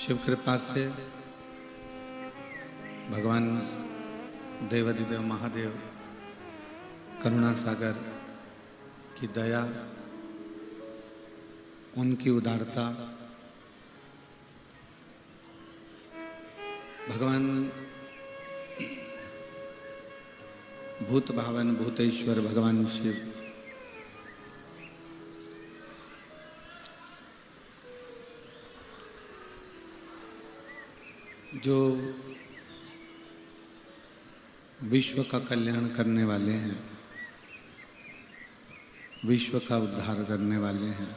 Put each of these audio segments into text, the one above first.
शिव कृपा से भगवान देवाधिदेव महादेव करुणा सागर की दया, उनकी उदारता, भगवान भूत भावन भूतेश्वर भगवान शिव जो विश्व का कल्याण करने वाले हैं, विश्व का उद्धार करने वाले हैं,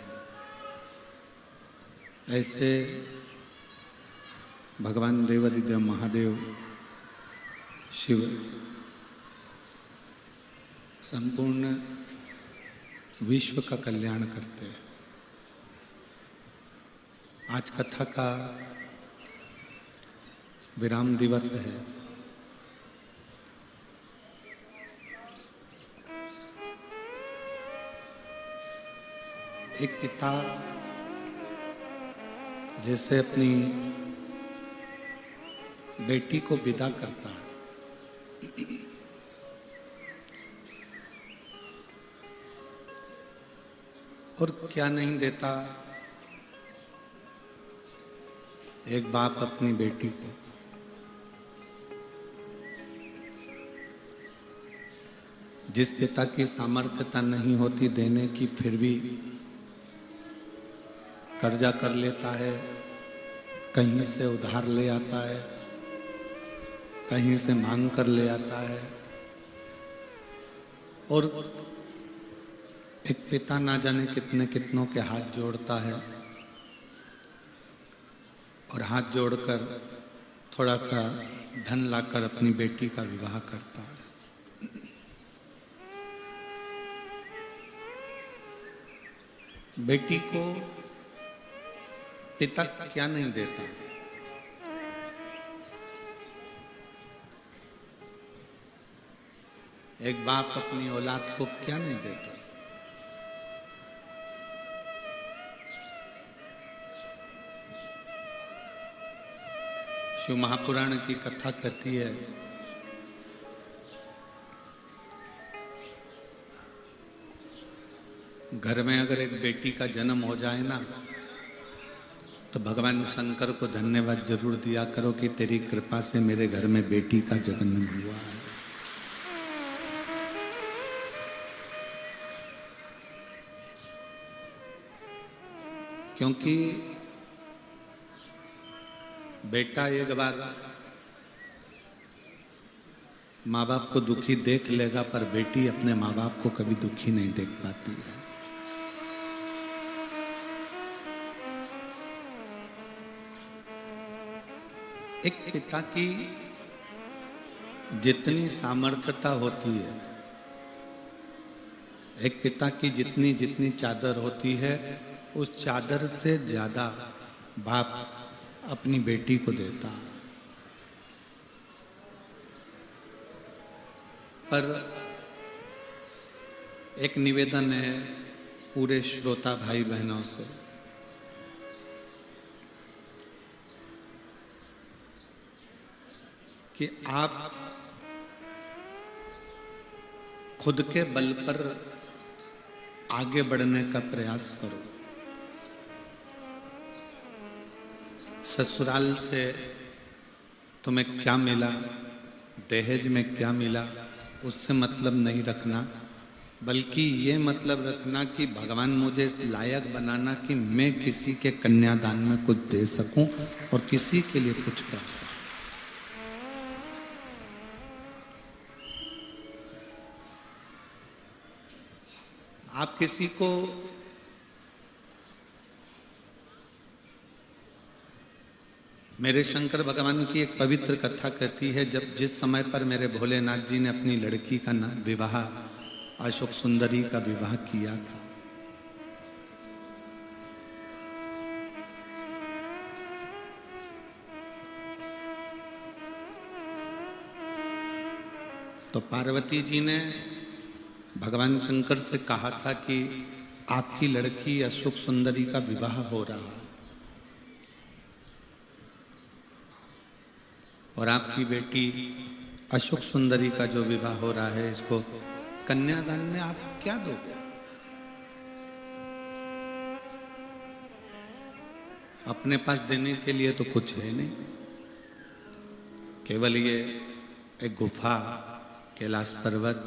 ऐसे भगवान देवाधिदेव महादेव शिव संपूर्ण विश्व का कल्याण करते हैं। आज कथा का विराम दिवस है। एक पिता जैसे अपनी बेटी को विदा करता है, और क्या नहीं देता एक बाप अपनी बेटी को। जिस पिता की सामर्थ्यता नहीं होती देने की, फिर भी कर्जा कर लेता है, कहीं से उधार ले आता है, कहीं से मांग कर ले आता है, और एक पिता ना जाने कितने कितनों के हाथ जोड़ता है, और हाथ जोड़कर थोड़ा सा धन लाकर अपनी बेटी का विवाह करता है। बेटी को पिता क्या नहीं देता? एक बाप अपनी औलाद को क्या नहीं देता? शिव महापुराण की कथा कहती है, घर में अगर एक बेटी का जन्म हो जाए ना, तो भगवान शंकर को धन्यवाद जरूर दिया करो कि तेरी कृपा से मेरे घर में बेटी का जन्म हुआ है। क्योंकि बेटा एक बार माँ बाप को दुखी देख लेगा, पर बेटी अपने माँ बाप को कभी दुखी नहीं देख पाती है। एक पिता की जितनी सामर्थ्यता होती है, एक पिता की जितनी जितनी चादर होती है, उस चादर से ज्यादा बाप अपनी बेटी को देता। पर एक निवेदन है पूरे श्रोता भाई बहनों से, कि आप खुद के बल पर आगे बढ़ने का प्रयास करो। ससुराल से तुम्हें क्या मिला, दहेज में क्या मिला, उससे मतलब नहीं रखना, बल्कि ये मतलब रखना कि भगवान मुझे इस लायक बनाना कि मैं किसी के कन्यादान में कुछ दे सकूं और किसी के लिए कुछ कर सकूं। आप किसी को मेरे शंकर भगवान की एक पवित्र कथा कहती है, जब जिस समय पर मेरे भोलेनाथ जी ने अपनी लड़की का विवाह अशोक सुंदरी का विवाह किया था, तो पार्वती जी ने भगवान शंकर से कहा था कि आपकी लड़की अशोक सुंदरी का विवाह हो रहा है, और आपकी बेटी अशोक सुंदरी का जो विवाह हो रहा है, इसको कन्यादान में आप क्या दोगे? अपने पास देने के लिए तो कुछ है नहीं, केवल ये एक गुफा, कैलाश पर्वत,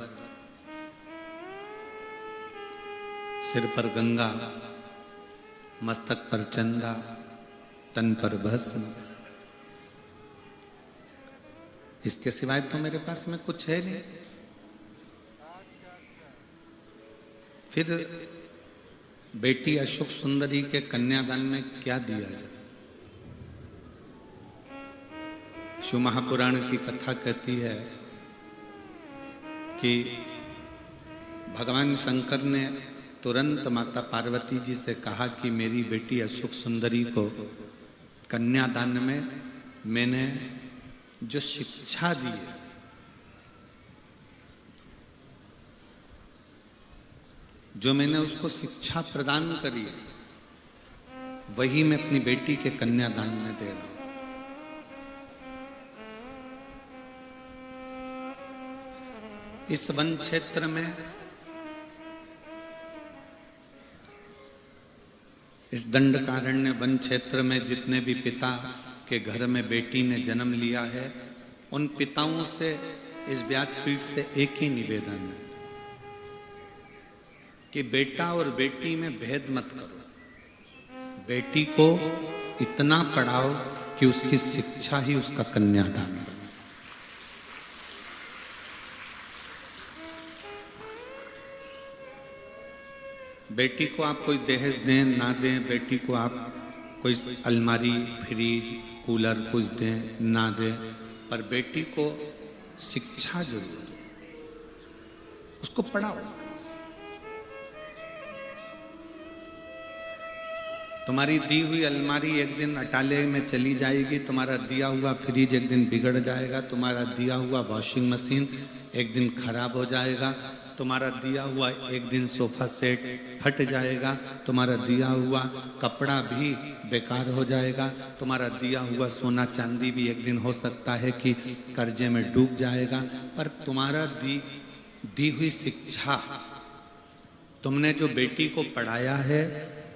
सिर पर गंगा, मस्तक पर चंदा, तन पर भस्म, इसके सिवाय तो मेरे पास में कुछ है नहीं। फिर बेटी अशोक सुंदरी के कन्यादान में क्या दिया जाए? शिव महापुराण की कथा कहती है कि भगवान शंकर ने तुरंत माता पार्वती जी से कहा कि मेरी बेटी अशोक सुंदरी को कन्यादान में मैंने जो शिक्षा दी है, जो मैंने उसको शिक्षा प्रदान करी है, वही मैं अपनी बेटी के कन्यादान में दे रहा हूं। इस वन क्षेत्र में, इस दंडकारण्य वन क्षेत्र में जितने भी पिता के घर में बेटी ने जन्म लिया है, उन पिताओं से इस व्यासपीठ से एक ही निवेदन है कि बेटा और बेटी में भेद मत करो। बेटी को इतना पढ़ाओ कि उसकी शिक्षा ही उसका कन्यादान बने। बेटी को आप कोई दहेज दें ना दें, बेटी को आप कोई अलमारी, फ्रिज, कूलर कुछ दें ना दें, पर बेटी को शिक्षा जरूर दो, उसको पढ़ाओ। तुम्हारी दी हुई अलमारी एक दिन अटाले में चली जाएगी, तुम्हारा दिया हुआ फ्रिज एक दिन बिगड़ जाएगा, तुम्हारा दिया हुआ वॉशिंग मशीन एक दिन खराब हो जाएगा, तुम्हारा दिया हुआ एक दिन सोफा सेट फट जाएगा, तुम्हारा दिया हुआ कपड़ा भी बेकार हो जाएगा, तुम्हारा दिया हुआ सोना चांदी भी एक दिन हो सकता है कि कर्जे में डूब जाएगा, पर तुम्हारा दी हुई शिक्षा, तुमने जो बेटी को पढ़ाया है,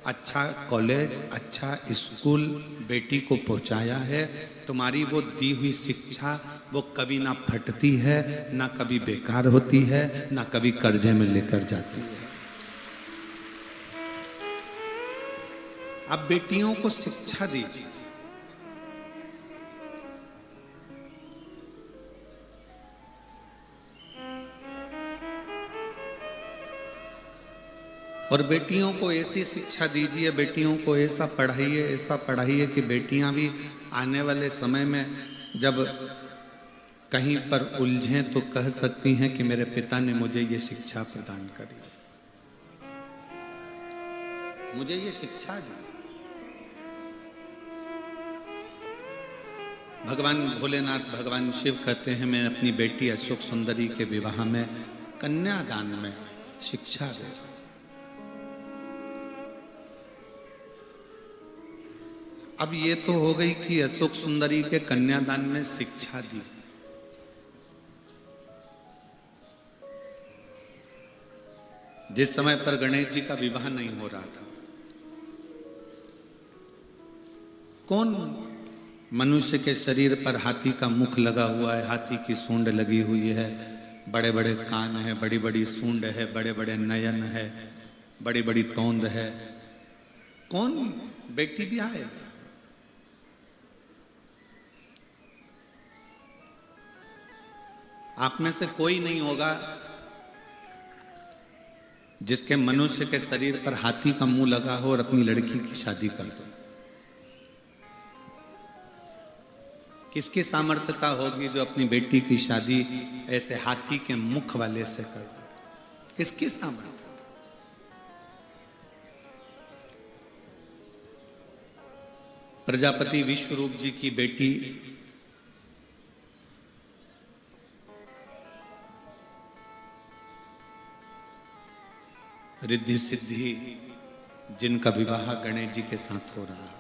अच्छा कॉलेज, अच्छा स्कूल बेटी को पहुंचाया है, तुम्हारी वो दी हुई शिक्षा वो कभी ना फटती है, ना कभी बेकार होती है, ना कभी कर्जे में लेकर जाती है। आप बेटियों को शिक्षा दीजिए। और बेटियों को ऐसी शिक्षा दीजिए, बेटियों को ऐसा पढ़ाइए कि बेटियां भी आने वाले समय में जब कहीं पर उलझें तो कह सकती हैं कि मेरे पिता ने मुझे ये शिक्षा प्रदान करी, मुझे ये शिक्षा दी। भगवान भोलेनाथ, भगवान शिव कहते हैं मैं अपनी बेटी अशोक सुंदरी के विवाह में कन्यादान में शिक्षा दे रहा हूं। अब ये तो हो गई कि अशोक सुंदरी के कन्यादान में शिक्षा दी, जिस समय पर गणेश जी का विवाह नहीं हो रहा था, कौन मनुष्य के शरीर पर हाथी का मुख लगा हुआ है, हाथी की सूंड लगी हुई है, बड़े बड़े कान है, बड़ी बड़ी सूंड है, बड़े बड़े नयन है, बड़ी बड़ी तोंद है, कौन बेटी भी आए? आप में से कोई नहीं होगा जिसके मनुष्य के शरीर पर हाथी का मुंह लगा हो और अपनी लड़की की शादी कर दो। किसकी सामर्थ्यता होगी जो अपनी बेटी की शादी ऐसे हाथी के मुख वाले से कर दे? किसकी सामर्थ्यता? प्रजापति विश्वरूप जी की बेटी रिद्धि सिद्धि, जिनका विवाह गणेश जी के साथ हो रहा है,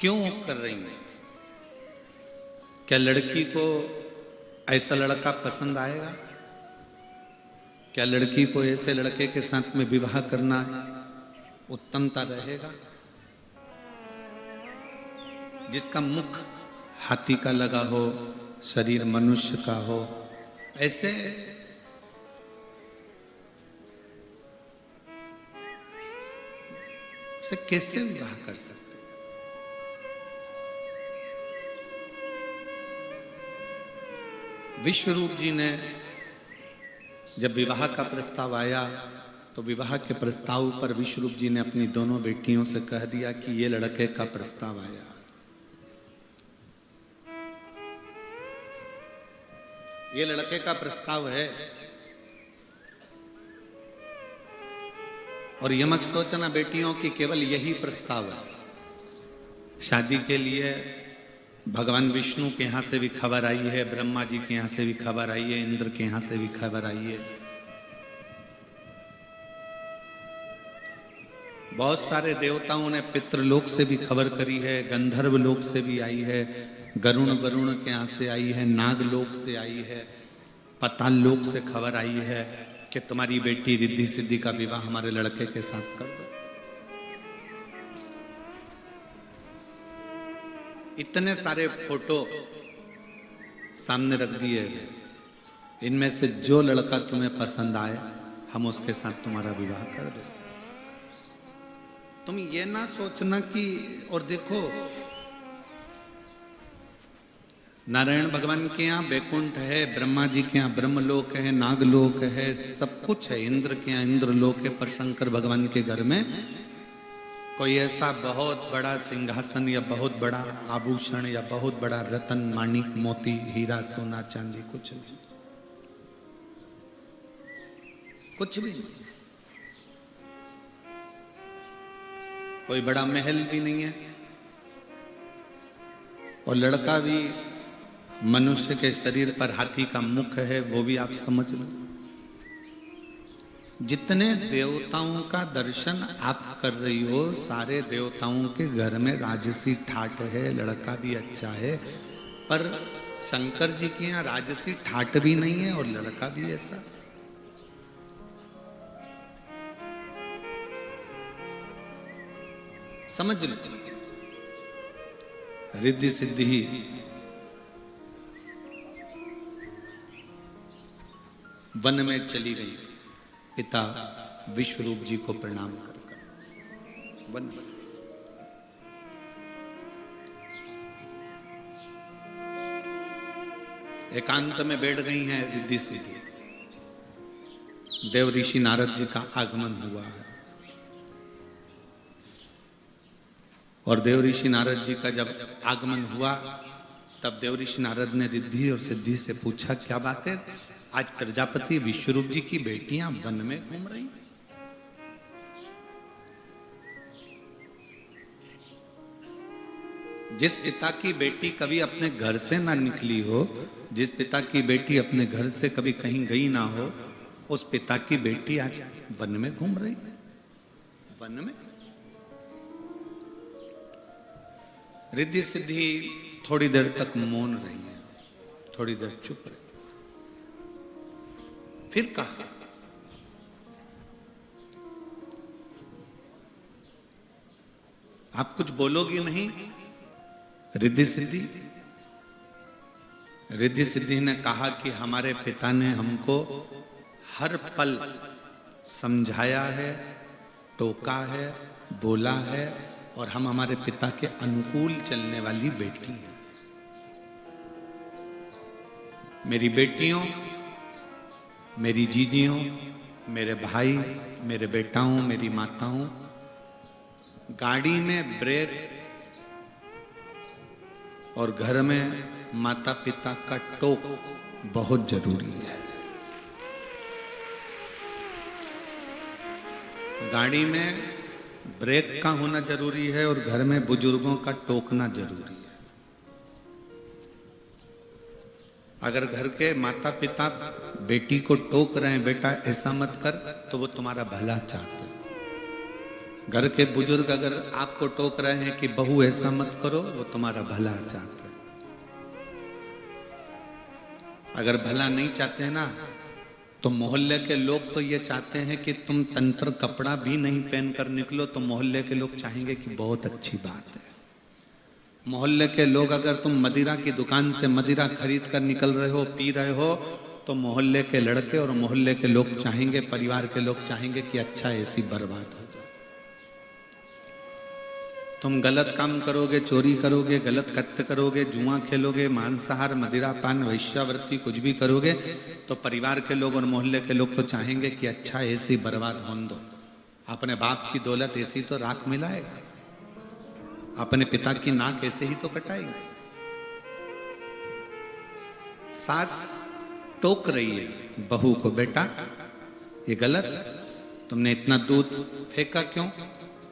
क्यों कर रही हैं? क्या लड़की को ऐसा लड़का पसंद आएगा? क्या लड़की को ऐसे लड़के के साथ में विवाह करना उत्तमता रहेगा जिसका मुख हाथी का लगा हो, शरीर मनुष्य का हो? ऐसे से कैसे विवाह कर सकते? विश्वरूप जी ने जब विवाह का प्रस्ताव आया तो विवाह के प्रस्ताव पर विश्वरूप जी ने अपनी दोनों बेटियों से कह दिया कि ये लड़के का प्रस्ताव आया, ये लड़के का प्रस्ताव है। और ये मत सोचना बेटियों की केवल यही प्रस्ताव है। शादी के लिए भगवान विष्णु के यहां से भी खबर आई है, ब्रह्मा जी के यहां से भी खबर आई है, इंद्र के यहां से भी खबर आई है। बहुत सारे देवताओं ने पितृलोक से भी खबर करी है, गंधर्व लोक से भी आई है, वरुण के यहां से आई है, नाग लोक से आई है, पाताल लोक से खबर आई है कि तुम्हारी बेटी रिद्धि सिद्धि का विवाह हमारे लड़के के साथ कर दो। इतने सारे फोटो सामने रख दिए गए, इनमें से जो लड़का तुम्हें पसंद आए हम उसके साथ तुम्हारा विवाह कर देते। तुम ये ना सोचना कि, और देखो नारायण भगवान के यहाँ बैकुंठ है, ब्रह्मा जी के यहाँ ब्रह्मलोक है, नागलोक है, सब कुछ है, इंद्र के यहाँ इंद्रलोक है, पर शंकर भगवान के घर में कोई ऐसा बहुत बड़ा सिंहासन या बहुत बड़ा आभूषण या बहुत बड़ा रतन माणिक मोती हीरा सोना चांदी कुछ नहीं, कुछ भी नहीं। कोई बड़ा महल भी नहीं है, और लड़का भी मनुष्य के शरीर पर हाथी का मुख है, वो भी आप समझ लो। जितने देवताओं का दर्शन आप कर रही हो, सारे देवताओं के घर में राजसी ठाट है, लड़का भी अच्छा है, पर शंकर जी के यहाँ राजसी ठाट भी नहीं है और लड़का भी ऐसा। समझ लो, रिद्धि सिद्धि वन में चली गई, पिता विश्वरूप जी को प्रणाम कर वन में। एकांत में बैठ गई हैं रिद्धि सिद्धि। देव ऋषि नारद जी का आगमन हुआ है, और देव ऋषि नारद जी का जब आगमन हुआ तब देव ऋषि नारद ने रिद्धि और सिद्धि से पूछा, क्या बात है, आज प्रजापति विश्वरूप जी की बेटियां वन में घूम रही? जिस पिता की बेटी कभी अपने घर से ना निकली हो, जिस पिता की बेटी अपने घर से कभी कहीं गई ना हो, उस पिता की बेटी आज वन में घूम रही है। वन में रिद्धि सिद्धि थोड़ी देर तक मौन रही है, थोड़ी देर चुप रही, फिर कहा, आप कुछ बोलोगी नहीं? रिद्धि सिद्धि ने कहा कि हमारे पिता ने हमको हर पल समझाया है, टोका है, बोला है, और हम हमारे पिता के अनुकूल चलने वाली बेटी हैं। मेरी बेटियों, मेरी जीजियों, मेरे भाई, मेरे बेटाओं, मेरी माताओं, गाड़ी में ब्रेक और घर में माता पिता का टोक बहुत जरूरी है। गाड़ी में ब्रेक का होना जरूरी है और घर में बुजुर्गों का टोकना जरूरी है। अगर घर के माता पिता बेटी को टोक रहे हैं, बेटा ऐसा मत कर, तो वो तुम्हारा भला चाहते हैं। घर के बुजुर्ग अगर आपको टोक रहे हैं कि बहू ऐसा मत करो, वो तुम्हारा भला चाहते हैं। अगर भला नहीं चाहते हैं ना, तो मोहल्ले के लोग तो ये चाहते हैं कि तुम तन पर कपड़ा भी नहीं पहन कर निकलो, तो मोहल्ले के लोग चाहेंगे कि बहुत अच्छी बात है। मोहल्ले के लोग अगर तुम मदिरा की दुकान से मदिरा खरीद कर निकल रहे हो, पी रहे हो, तो मोहल्ले के लड़के और मोहल्ले के लोग चाहेंगे, परिवार के लोग चाहेंगे कि अच्छा ऐसी बर्बाद हो जाए। तुम गलत काम करोगे, चोरी करोगे, गलत कृत्य करोगे, जुआ खेलोगे, मांसाहार, मदिरा पान, वैश्यावृत्ति कुछ भी करोगे, तो परिवार के लोग और मोहल्ले के लोग तो चाहेंगे कि अच्छा ऐसी बर्बाद होने दो। अपने बाप की दौलत ऐसी तो राख मिलाएगा, अपने पिता की नाक ऐसे ही तो कटाएगी। सास टोक रही है बहू को, बेटा ये गलत है, तुमने इतना दूध फेंका क्यों,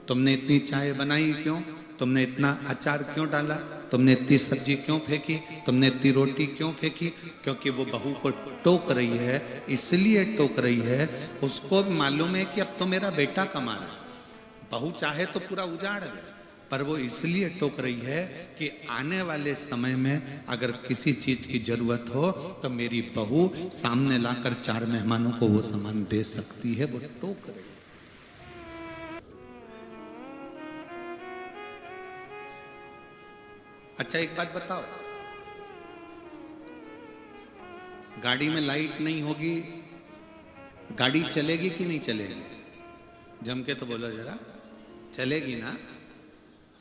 तुमने इतनी चाय बनाई क्यों, तुमने इतना अचार क्यों डाला, तुमने इतनी सब्जी क्यों फेंकी, तुमने इतनी रोटी क्यों फेंकी। क्योंकि वो बहू को टोक रही है, इसलिए टोक रही है, उसको भी मालूम है कि अब तो मेरा बेटा कमा रहा है। बहू चाहे तो पूरा उजाड़ दे, पर वो इसलिए टोक रही है कि आने वाले समय में अगर किसी चीज की जरूरत हो तो मेरी बहू सामने लाकर 4 मेहमानों को वो सामान दे सकती है। वो टोक रही है। अच्छा एक बात बताओ, गाड़ी में लाइट नहीं होगी, गाड़ी चलेगी कि नहीं चलेगी? जम के तो बोलो जरा, चलेगी ना।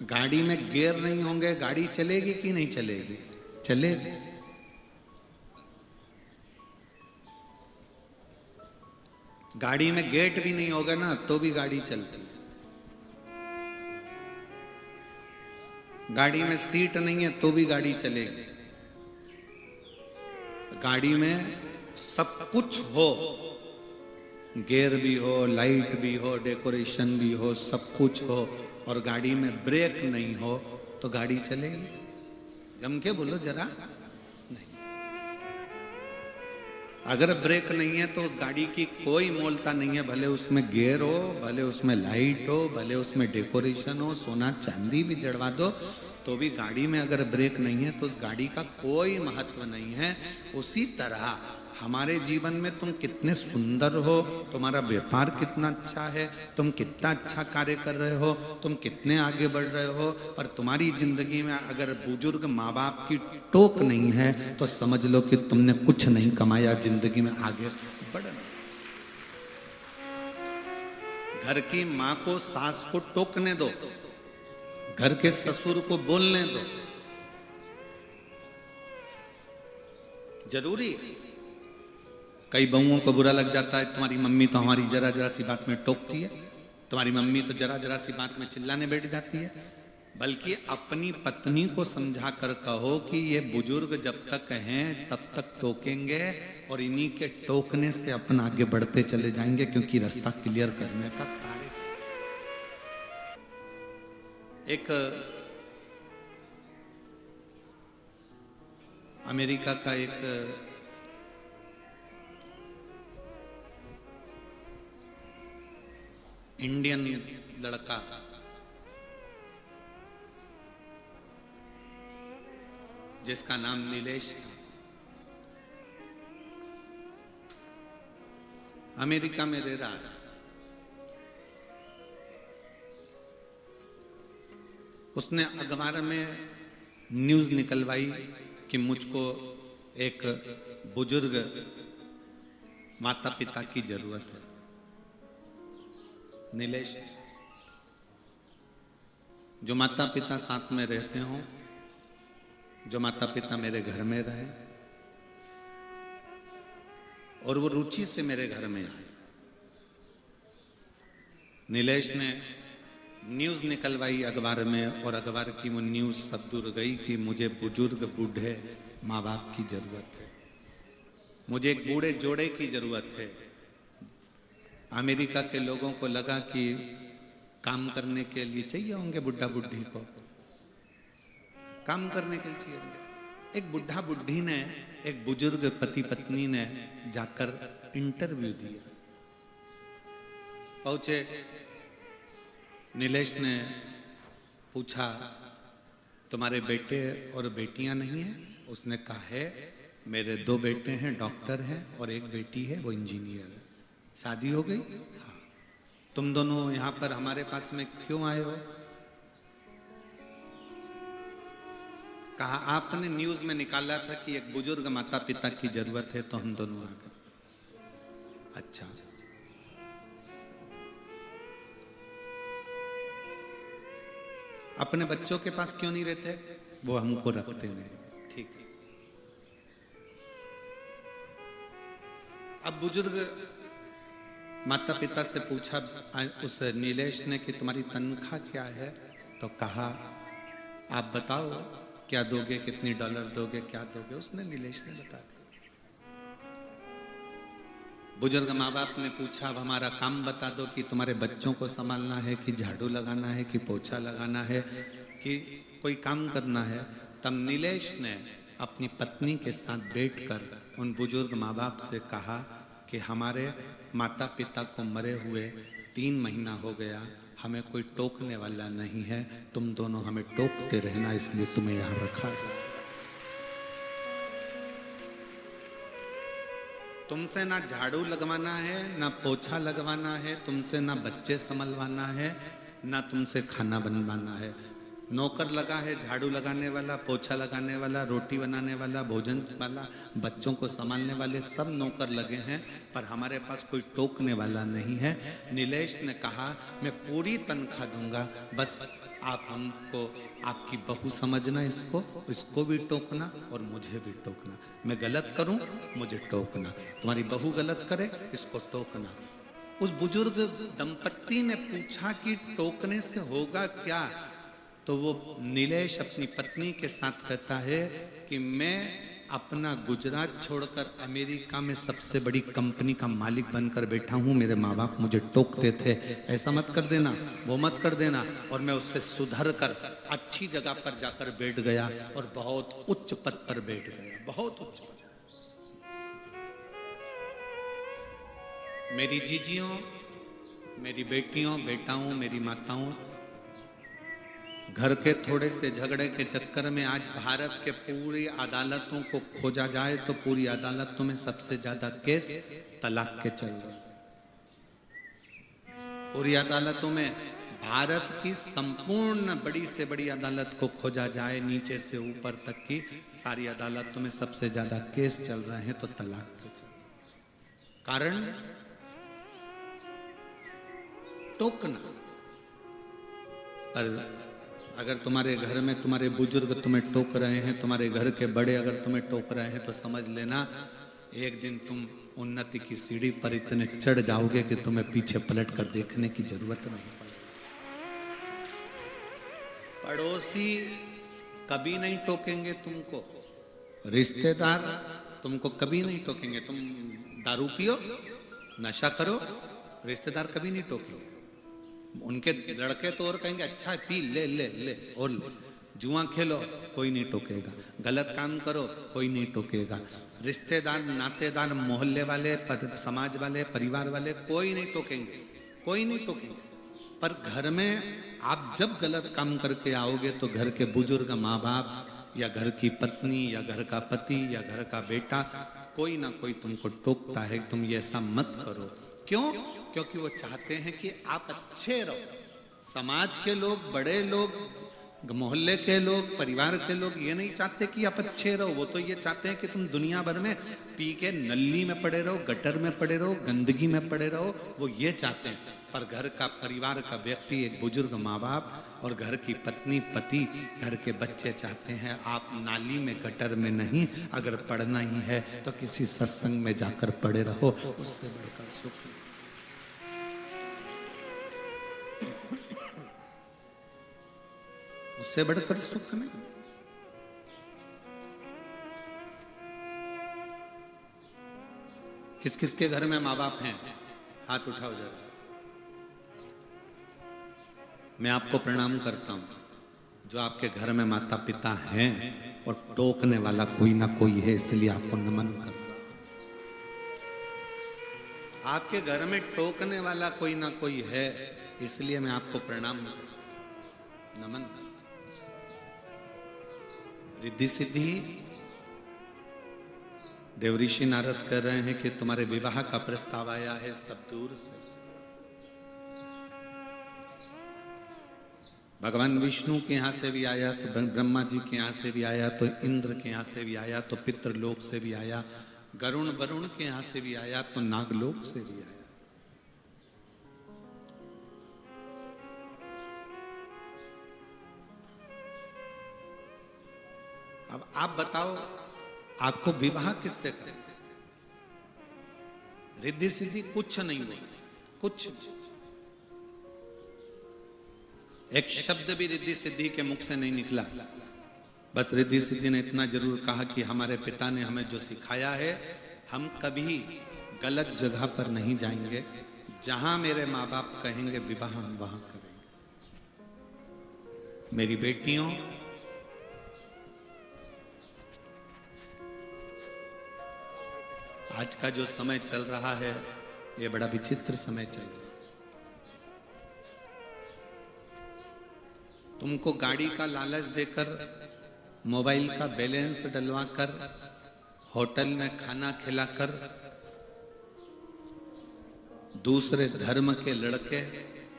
गाड़ी में गियर नहीं होंगे, गाड़ी चलेगी कि नहीं चलेगी? चलेगी। गाड़ी में गेट भी नहीं होगा ना, तो भी गाड़ी चलती है। गाड़ी में सीट नहीं है तो भी गाड़ी चलेगी। गाड़ी में सब कुछ हो, गियर भी हो, लाइट भी हो, डेकोरेशन भी हो, सब कुछ हो, और गाड़ी में ब्रेक नहीं हो तो गाड़ी चलेगी? जम के बोलो जरा, नहीं। अगर ब्रेक नहीं है तो उस गाड़ी की कोई मोलता नहीं है, भले उसमें गियर हो, भले उसमें लाइट हो, भले उसमें डेकोरेशन हो, सोना चांदी भी जड़वा दो, तो भी गाड़ी में अगर ब्रेक नहीं है तो उस गाड़ी का कोई महत्व नहीं है। उसी तरह हमारे जीवन में तुम कितने सुंदर हो, तुम्हारा व्यापार कितना अच्छा है, तुम कितना अच्छा कार्य कर रहे हो, तुम कितने आगे बढ़ रहे हो, पर तुम्हारी जिंदगी में अगर बुजुर्ग माँ बाप की टोक नहीं है तो समझ लो कि तुमने कुछ नहीं कमाया, जिंदगी में आगे बढ़ना। घर की माँ को, सास को टोकने दो, घर के ससुर को बोलने दो, जरूरी है। कई बहुओं को बुरा लग जाता है, तुम्हारी मम्मी तो हमारी जरा जरा सी बात में टोकती है, तुम्हारी मम्मी तो जरा जरा सी बात में चिल्लाने बैठ जाती है। बल्कि अपनी पत्नी को समझा कर कहो कि ये बुजुर्ग जब तक हैं तब तक टोकेंगे, और इन्हीं के टोकने से अपन आगे बढ़ते चले जाएंगे, क्योंकि रास्ता क्लियर करने का कार्य। एक अमेरिका का एक इंडियन लड़का जिसका नाम नीलेश था, अमेरिका में रह रहा है। उसने अखबार में न्यूज निकलवाई कि मुझको एक बुजुर्ग माता पिता की जरूरत है। नीलेश, जो माता पिता साथ में रहते हों, जो माता पिता मेरे घर में रहे और वो रुचि से मेरे घर में आए। नीलेश ने न्यूज निकलवाई अखबार में, और अखबार की वो न्यूज सब दूर गई कि मुझे बुजुर्ग बूढ़े माँ बाप की जरूरत है, मुझे एक बूढ़े जोड़े की जरूरत है। अमेरिका के लोगों को लगा कि काम करने के लिए चाहिए होंगे बुढ़ा बुढ़ी को, काम करने के लिए चाहिए होंगे। एक बुढ़ा बुढ़ी ने, एक बुजुर्ग पति पत्नी ने जाकर इंटरव्यू दिया। पहुंचे, नीलेश ने पूछा, तुम्हारे बेटे और बेटियां नहीं हैं? उसने कहा है, मेरे 2 बेटे हैं, डॉक्टर हैं, और एक बेटी है, वो इंजीनियर है। शादी हो गई? हाँ। तुम दोनों यहाँ पर हमारे पास में क्यों आए हो? कहा, आपने न्यूज में निकाला था कि एक बुजुर्ग माता पिता की जरूरत है, तो हम दोनों आ गए। अच्छा, अपने बच्चों के पास क्यों नहीं रहते? वो हमको रखते नहीं। ठीक है। अब बुजुर्ग माता पिता से पूछा उस नीलेश ने कि तुम्हारी तनख्वाह क्या है? तो कहा, आप बताओ क्या दोगे, कितनी डॉलर दोगे, क्या दोगे? उसने, नीलेश ने बता दिया। बुजुर्ग माँ बाप ने पूछा, अब हमारा काम बता दो कि तुम्हारे बच्चों को संभालना है, कि झाड़ू लगाना है, कि पोछा लगाना है, कि कोई काम करना है? तब नीलेश ने अपनी पत्नी के साथ बैठकर उन बुजुर्ग माँ बाप से कहा कि हमारे माता पिता को मरे हुए 3 महीना हो गया, हमें कोई टोकने वाला नहीं है, तुम दोनों हमें टोकते रहना, इसलिए तुम्हें यहाँ रखा है। तुमसे ना झाड़ू लगवाना है, ना पोछा लगवाना है, तुमसे ना बच्चे संभलवाना है, ना तुमसे खाना बनवाना है। नौकर लगा है, झाड़ू लगाने वाला, पोछा लगाने वाला, रोटी बनाने वाला, भोजन वाला, बच्चों को संभालने वाले, सब नौकर लगे हैं, पर हमारे पास कोई टोकने वाला नहीं है। नीलेश ने कहा, मैं पूरी तनख्वाह दूंगा, बस आप हमको आपकी बहू समझना, इसको भी टोकना और मुझे भी टोकना। मैं गलत करूं, मुझे टोकना, तुम्हारी बहू गलत करे, इसको टोकना। उस बुजुर्ग दंपत्ति ने पूछा कि टोकने से होगा क्या? तो वो नीलेश अपनी पत्नी के साथ कहता है कि मैं अपना गुजरात छोड़कर अमेरिका में सबसे बड़ी कंपनी का मालिक बनकर बैठा हूं, मेरे माँ बाप मुझे टोकते थे, ऐसा मत कर देना, वो मत कर देना, और मैं उससे सुधर कर अच्छी जगह पर जाकर बैठ गया और बहुत उच्च पद पर बैठ गया, बहुत उच्च पद। मेरी जीजियों, मेरी बेटियों, बेटाओं, मेरी माताओं, घर के थोड़े से झगड़े के चक्कर में आज भारत के पूरी अदालतों को खोजा जाए तो पूरी अदालतों में सबसे ज्यादा केस तलाक के चल रहे हैं। पूरी अदालतों में भारत की संपूर्ण बड़ी से बड़ी अदालत को खोजा जाए, नीचे से ऊपर तक की सारी अदालतों में सबसे ज्यादा केस चल रहे हैं तो तलाक के चल रहे। कारण टोकना। पर अगर तुम्हारे घर में तुम्हारे बुजुर्ग तुम्हें टोक रहे हैं, तुम्हारे घर के बड़े अगर तुम्हें टोक रहे हैं, तो समझ लेना एक दिन तुम उन्नति की सीढ़ी पर इतने चढ़ जाओगे कि तुम्हें पीछे पलट कर देखने की जरूरत नहीं पड़ेगी। पड़ोसी कभी नहीं टोकेंगे तुमको, रिश्तेदार तुमको कभी नहीं टोकेंगे। तुम दारू पियो, नशा करो, रिश्तेदार कभी नहीं टोकेंगे। उनके लड़के तो और कहेंगे, अच्छा पी ले ले ले और ले। जुआ खेलो, कोई नहीं टोकेगा। गलत काम करो, कोई नहीं टोकेगा। रिश्तेदार, नातेदार, मोहल्ले वाले, समाज वाले, परिवार वाले, कोई नहीं टोकेंगे, कोई नहीं टोकेंगे। पर घर में आप जब गलत काम करके आओगे तो घर के बुजुर्ग, माँ बाप, या घर की पत्नी, या घर का पति, या घर का बेटा, कोई ना कोई तुमको टोकता है, तुम ये ऐसा मत करो। क्यों? क्योंकि वो चाहते हैं कि आप अच्छे रहो। समाज के लोग, बड़े लोग, मोहल्ले के लोग, परिवार के लोग ये नहीं चाहते कि आप अच्छे रहो। वो तो ये चाहते हैं कि तुम दुनिया भर में पी के नल्ली में पड़े रहो, गटर में पड़े रहो, गंदगी में पड़े रहो, वो ये चाहते हैं। पर घर का, परिवार का व्यक्ति, एक बुजुर्ग माँ बाप और घर की पत्नी, पति, घर के बच्चे चाहते हैं आप नाली में, गटर में नहीं, अगर पढ़ना ही है तो किसी सत्संग में जाकर पढ़े रहो, उससे बढ़कर सुख। उससे बढ़कर सुख नहीं। किस किस के घर में माँ बाप हैं? हाथ उठाओ जरा। मैं आपको प्रणाम करता हूं जो आपके घर में माता पिता हैं और टोकने वाला कोई ना कोई है, इसलिए आपको नमन कर रहा हूं। आपके घर में टोकने वाला कोई ना कोई है इसलिए मैं आपको प्रणाम करता, नमन करता। रिद्धि सिद्धि, देवऋषि नारद कह रहे हैं कि तुम्हारे विवाह का प्रस्ताव आया है सब दूर से। भगवान विष्णु के यहां से भी आया, तो ब्रह्मा जी के यहां से भी आया, तो इंद्र के यहां से भी आया, तो पितृलोक से भी आया, गरुण वरुण के यहां से भी आया, तो नागलोक से भी आया। अब आप बताओ, आपको विवाह किससे करना? रिद्धि सिद्धि कुछ नहीं हुआ, कुछ। एक शब्द भी रिद्धि सिद्धि के मुख से नहीं निकला। बस रिद्धि सिद्धि ने इतना जरूर कहा कि हमारे पिता ने हमें जो सिखाया है, हम कभी गलत जगह पर नहीं जाएंगे, जहां मेरे माँ बाप कहेंगे विवाह हम वहां करेंगे। मेरी बेटियों, आज का जो समय चल रहा है, ये बड़ा विचित्र समय चल रहा है। तुमको गाड़ी का लालच देकर, मोबाइल का बैलेंस डलवाकर, होटल में खाना खिलाकर, दूसरे धर्म के लड़के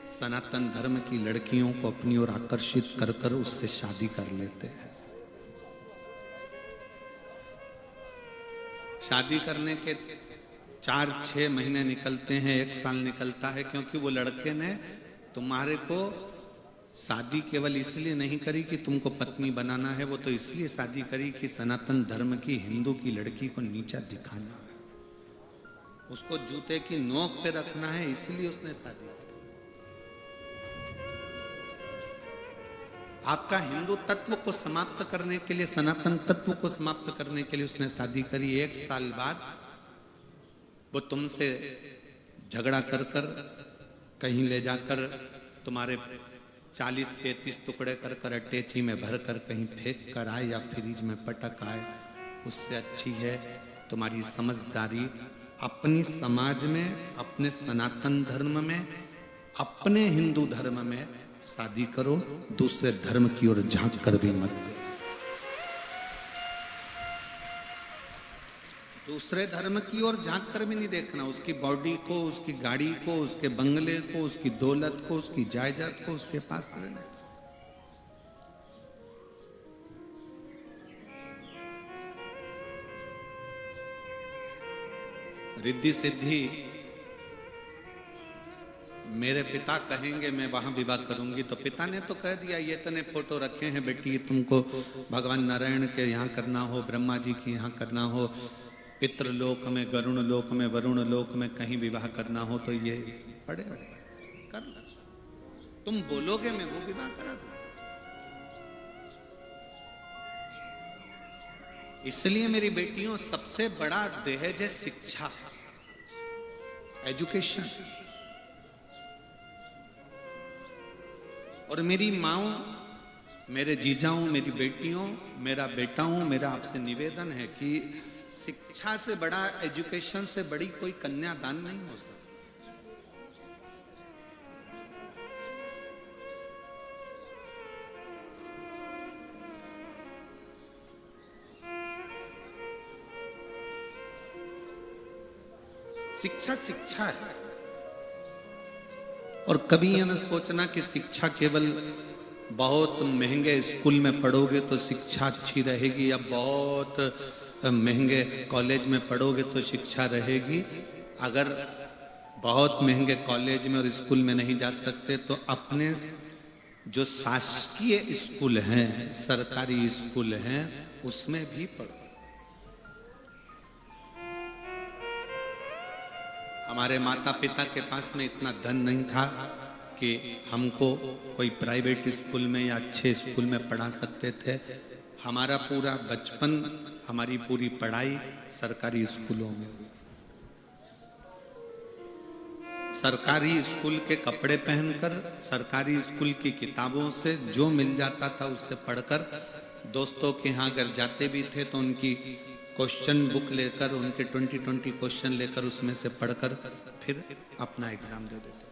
सनातन धर्म की लड़कियों को अपनी ओर आकर्षित कर कर उससे शादी कर लेते हैं। शादी करने के 4-6 महीने निकलते हैं, 1 साल निकलता है, क्योंकि वो लड़के ने तुम्हारे को शादी केवल इसलिए नहीं करी कि तुमको पत्नी बनाना है, वो तो इसलिए शादी करी कि सनातन धर्म की हिंदू की लड़की को नीचा दिखाना है, उसको जूते की नोक पे रखना है, इसलिए उसने शादी करी। आपका हिंदू तत्व को समाप्त करने के लिए, सनातन तत्व को समाप्त करने के लिए उसने शादी करी। 1 साल बाद वो तुमसे झगड़ा कर कर कहीं ले जाकर तुम्हारे 40-35 टुकड़े कर कर अटैची में भर कर कहीं फेंक कर आए या फ्रिज में पटक आए, उससे अच्छी है तुम्हारी समझदारी। अपनी समाज में, अपने सनातन धर्म में, अपने हिंदू धर्म में शादी करो, दूसरे धर्म की ओर झांक कर भी मत दो। दूसरे धर्म की ओर झांक कर भी नहीं देखना, उसकी बॉडी को, उसकी गाड़ी को, उसके बंगले को, उसकी दौलत को, उसकी जायदाद को उसके पास रहना। रिद्धि सिद्धि, मेरे पिता कहेंगे मैं वहां विवाह करूंगी, तो पिता ने तो कह दिया ये तने फोटो रखे हैं बेटी, तुमको भगवान नारायण के यहाँ करना हो, ब्रह्मा जी के यहाँ करना हो, पितृलोक में, गरुण लोक में, वरुण लोक में कहीं विवाह करना हो, तो ये पड़े कर लो। तुम बोलोगे मैं वो विवाह करा दूं। इसलिए मेरी बेटियों, सबसे बड़ा दहेज है शिक्षा, एजुकेशन। और मेरी माओ, मेरे जीजाओं, मेरी बेटियों, मेरा बेटा हूं, मेरा आपसे निवेदन है कि शिक्षा से बड़ा, एजुकेशन से बड़ी कोई कन्यादान नहीं हो सकता। शिक्षा शिक्षा है। और कभी यह न सोचना कि शिक्षा केवल बहुत महंगे स्कूल में पढ़ोगे तो शिक्षा अच्छी रहेगी, या बहुत महंगे कॉलेज में पढ़ोगे तो शिक्षा रहेगी। अगर बहुत महंगे कॉलेज में और स्कूल में नहीं जा सकते तो अपने जो शासकीय स्कूल हैं, सरकारी स्कूल हैं, उसमें भी पढ़ो। हमारे माता पिता के पास में इतना धन नहीं था कि हमको कोई प्राइवेट स्कूल में या अच्छे स्कूल में पढ़ा सकते थे। हमारा पूरा बचपन, हमारी पूरी पढ़ाई सरकारी स्कूलों में हुई। सरकारी स्कूल के कपड़े पहनकर, सरकारी स्कूल की किताबों से जो मिल जाता था उससे पढ़कर, दोस्तों के यहाँ अगर जाते भी थे तो उनकी क्वेश्चन बुक लेकर, उनके 20-20 क्वेश्चन लेकर उसमें से पढ़कर फिर अपना एग्जाम दे देते।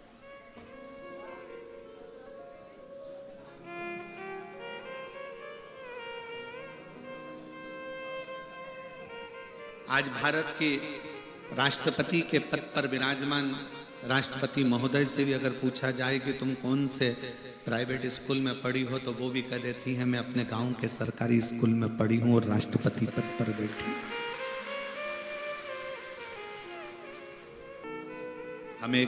आज भारत के राष्ट्रपति के पद पर विराजमान राष्ट्रपति महोदय से भी अगर पूछा जाए कि तुम कौन से प्राइवेट स्कूल में पढ़ी हो, तो वो भी कह देती हैं मैं अपने गांव के सरकारी स्कूल में पढ़ी हूं और राष्ट्रपति पद पर बैठी। हमें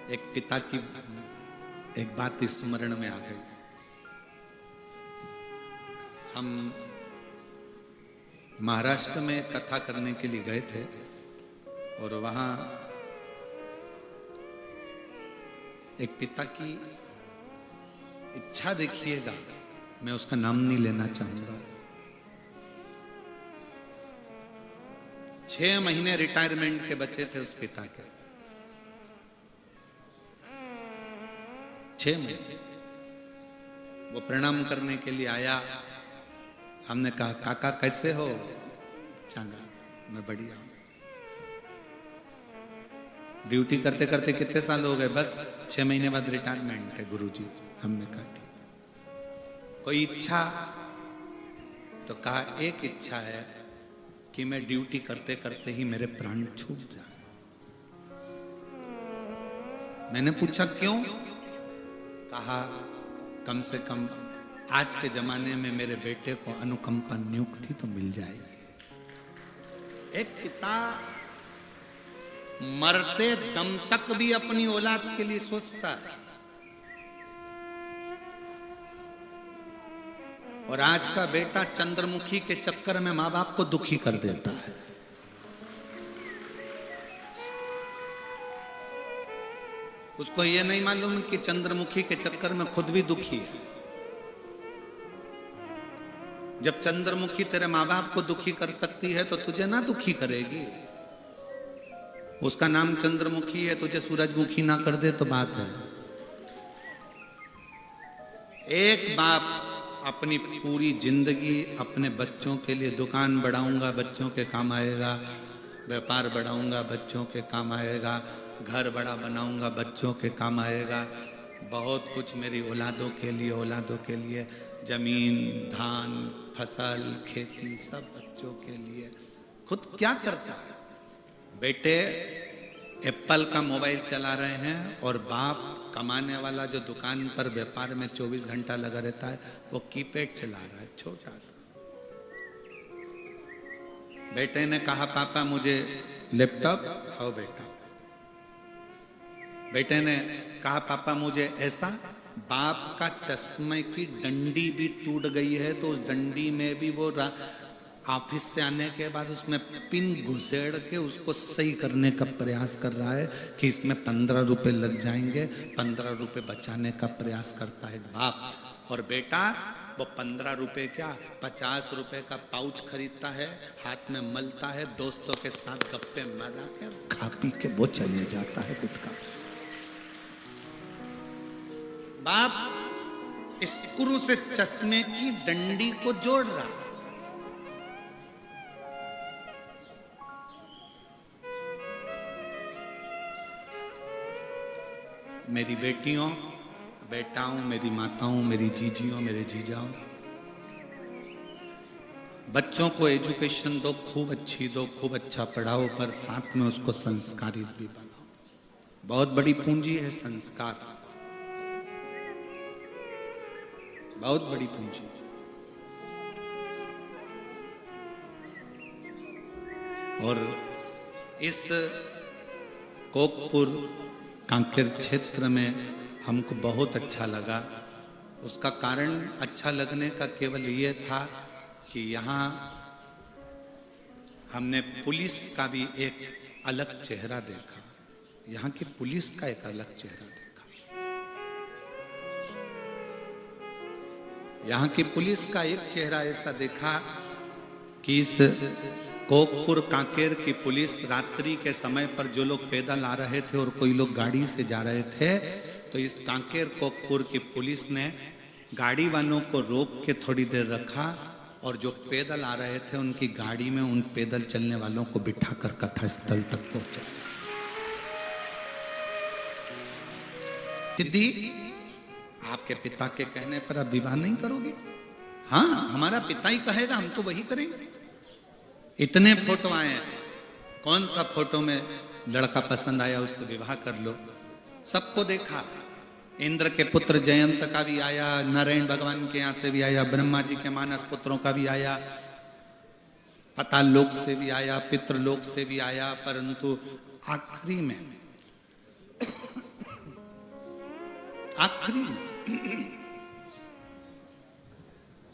एक पिता की एक बात स्मरण में आ गई। हम महाराष्ट्र में कथा करने के लिए गए थे और वहां एक पिता की इच्छा देखिएगा, मैं उसका नाम नहीं लेना चाहूंगा। 6 महीने रिटायरमेंट के बचे थे उस पिता के। 6 महीने वो प्रणाम करने के लिए आया। हमने कहा काका कैसे हो? चंगा, मैं बढ़िया हूं। ड्यूटी करते करते कितने साल हो गए? बस 6 महीने बाद रिटायरमेंट है गुरुजी। हमने कहा ठीक। कोई इच्छा? तो कहा एक इच्छा है कि मैं ड्यूटी करते करते ही मेरे प्राण छूट जाए। मैंने पूछा क्यों? कहा कम से कम आज के जमाने में मेरे बेटे को अनुकंपा नियुक्ति तो मिल जाएगी। एक पिता मरते दम तक भी अपनी औलाद के लिए सोचता है। और आज का बेटा चंद्रमुखी के चक्कर में मां बाप को दुखी कर देता है। उसको यह नहीं मालूम कि चंद्रमुखी के चक्कर में खुद भी दुखी है। जब चंद्रमुखी तेरे मां बाप को दुखी कर सकती है तो तुझे ना दुखी करेगी। उसका नाम चंद्रमुखी है, तुझे सूरजमुखी ना कर दे तो बात है। एक बाप अपनी पूरी जिंदगी अपने बच्चों के लिए दुकान बढ़ाऊंगा, बच्चों के काम आएगा, व्यापार बढ़ाऊंगा, बच्चों के काम आएगा, घर बड़ा बनाऊंगा, बच्चों के काम आएगा, बहुत कुछ मेरी औलादों के लिए, औलादों के लिए, जमीन, धान, फसल, खेती, सब बच्चों के लिए। खुद क्या करता है? बेटे एप्पल का मोबाइल चला रहे हैं और बाप कमाने वाला जो दुकान पर व्यापार में 24 घंटा लगा रहता है वो कीपैड चला रहा है, छोटा सा। बेटे ने कहा पापा मुझे लैपटॉप। आओ बेटा। बेटे ने कहा पापा मुझे ऐसा। बाप का चश्मे की डंडी भी टूट गई है तो उस डंडी में भी वो ऑफिस से आने के बाद उसमें पिन घुसेड़ के उसको सही करने का प्रयास कर रहा है कि इसमें 15 रुपए लग जाएंगे। 15 रुपए बचाने का प्रयास करता है बाप। और बेटा वो 15 रुपए क्या 50 रुपए का पाउच खरीदता है, हाथ में मलता है, दोस्तों के साथ गप्पे मारा के खा पी के वो चले जाता है गुटखा। बाप स्क्रू से चश्मे की डंडी को जोड़ रहा है। मेरी बेटियों, बेटाओं, मेरी माताओं, मेरी जीजियों, मेरे जीजाओं, बच्चों को एजुकेशन दो, खूब अच्छी दो, खूब अच्छा पढ़ाओ, पर साथ में उसको संस्कारित भी बनाओ। बहुत बड़ी पूंजी है संस्कार, बहुत बड़ी पूंजी। और इस कोकपुर कांकेर क्षेत्र में हमको बहुत अच्छा लगा। उसका कारण अच्छा लगने का केवल ये था कि यहाँ हमने पुलिस का भी एक अलग चेहरा देखा। यहाँ की पुलिस का एक अलग चेहरा देखा। यहाँ की पुलिस का एक चेहरा ऐसा देखा कि इस कोकपुर कांकेर की पुलिस रात्रि के समय पर जो लोग पैदल आ रहे थे और कोई लोग गाड़ी से जा रहे थे, तो इस कांकेर कोकपुर की पुलिस ने गाड़ी वालों को रोक के थोड़ी देर रखा और जो पैदल आ रहे थे उनकी गाड़ी में उन पैदल चलने वालों को बिठाकर कथा स्थल तक पहुंचा। सिद्धि, आपके पिता के कहने पर आप विवाह नहीं करोगे? हाँ, हमारा पिता ही कहेगा हम तो वही करेंगे। इतने फोटो आए हैं, कौन सा फोटो में लड़का पसंद आया उससे विवाह कर लो। सबको देखा, इंद्र के पुत्र जयंत का भी आया, नारायण भगवान के यहाँ से भी आया, ब्रह्मा जी के मानस पुत्रों का भी आया, पाताल लोक से भी आया, पितृलोक से भी आया, परंतु आखिरी में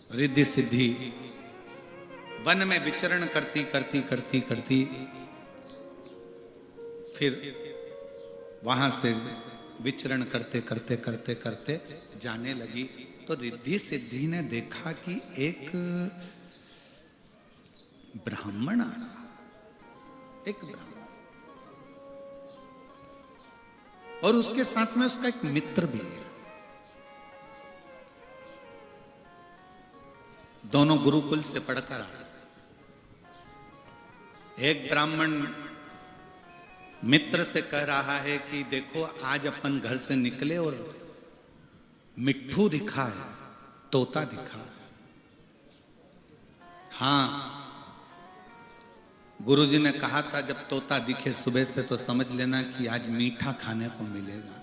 रिद्धि सिद्धि वन में विचरण करती करती करती करती फिर वहां से विचरण करते करते करते करते जाने लगी तो रिद्धि सिद्धि ने देखा कि एक ब्राह्मण आ रहा, एक ब्राह्मण, और उसके साथ में उसका एक मित्र भी है। दोनों गुरुकुल से पढ़कर आ रहे। एक ब्राह्मण मित्र से कह रहा है कि देखो आज अपन घर से निकले और मिट्ठू दिखा है, तोता दिखा है। हाँ, गुरुजी ने कहा था जब तोता दिखे सुबह से तो समझ लेना कि आज मीठा खाने को मिलेगा।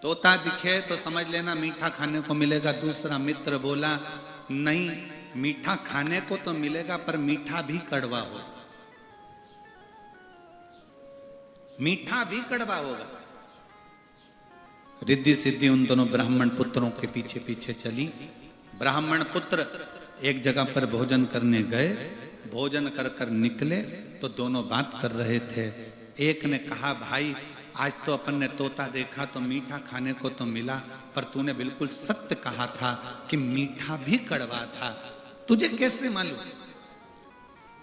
तोता दिखे तो समझ लेना मीठा खाने को मिलेगा। दूसरा मित्र बोला नहीं, मीठा खाने को तो मिलेगा पर मीठा भी कड़वा होगा, मीठा भी कड़वा होगा। रिद्धि सिद्धि उन दोनों ब्राह्मण पुत्रों के पीछे पीछे चली। ब्राह्मण पुत्र एक जगह पर भोजन करने गए, भोजन कर कर निकले तो दोनों बात कर रहे थे। एक ने कहा भाई आज तो अपन ने तोता देखा तो मीठा खाने को तो मिला, पर तूने बिल्कुल सत्य कहा था कि मीठा भी कड़वा था, तुझे कैसे मालूम?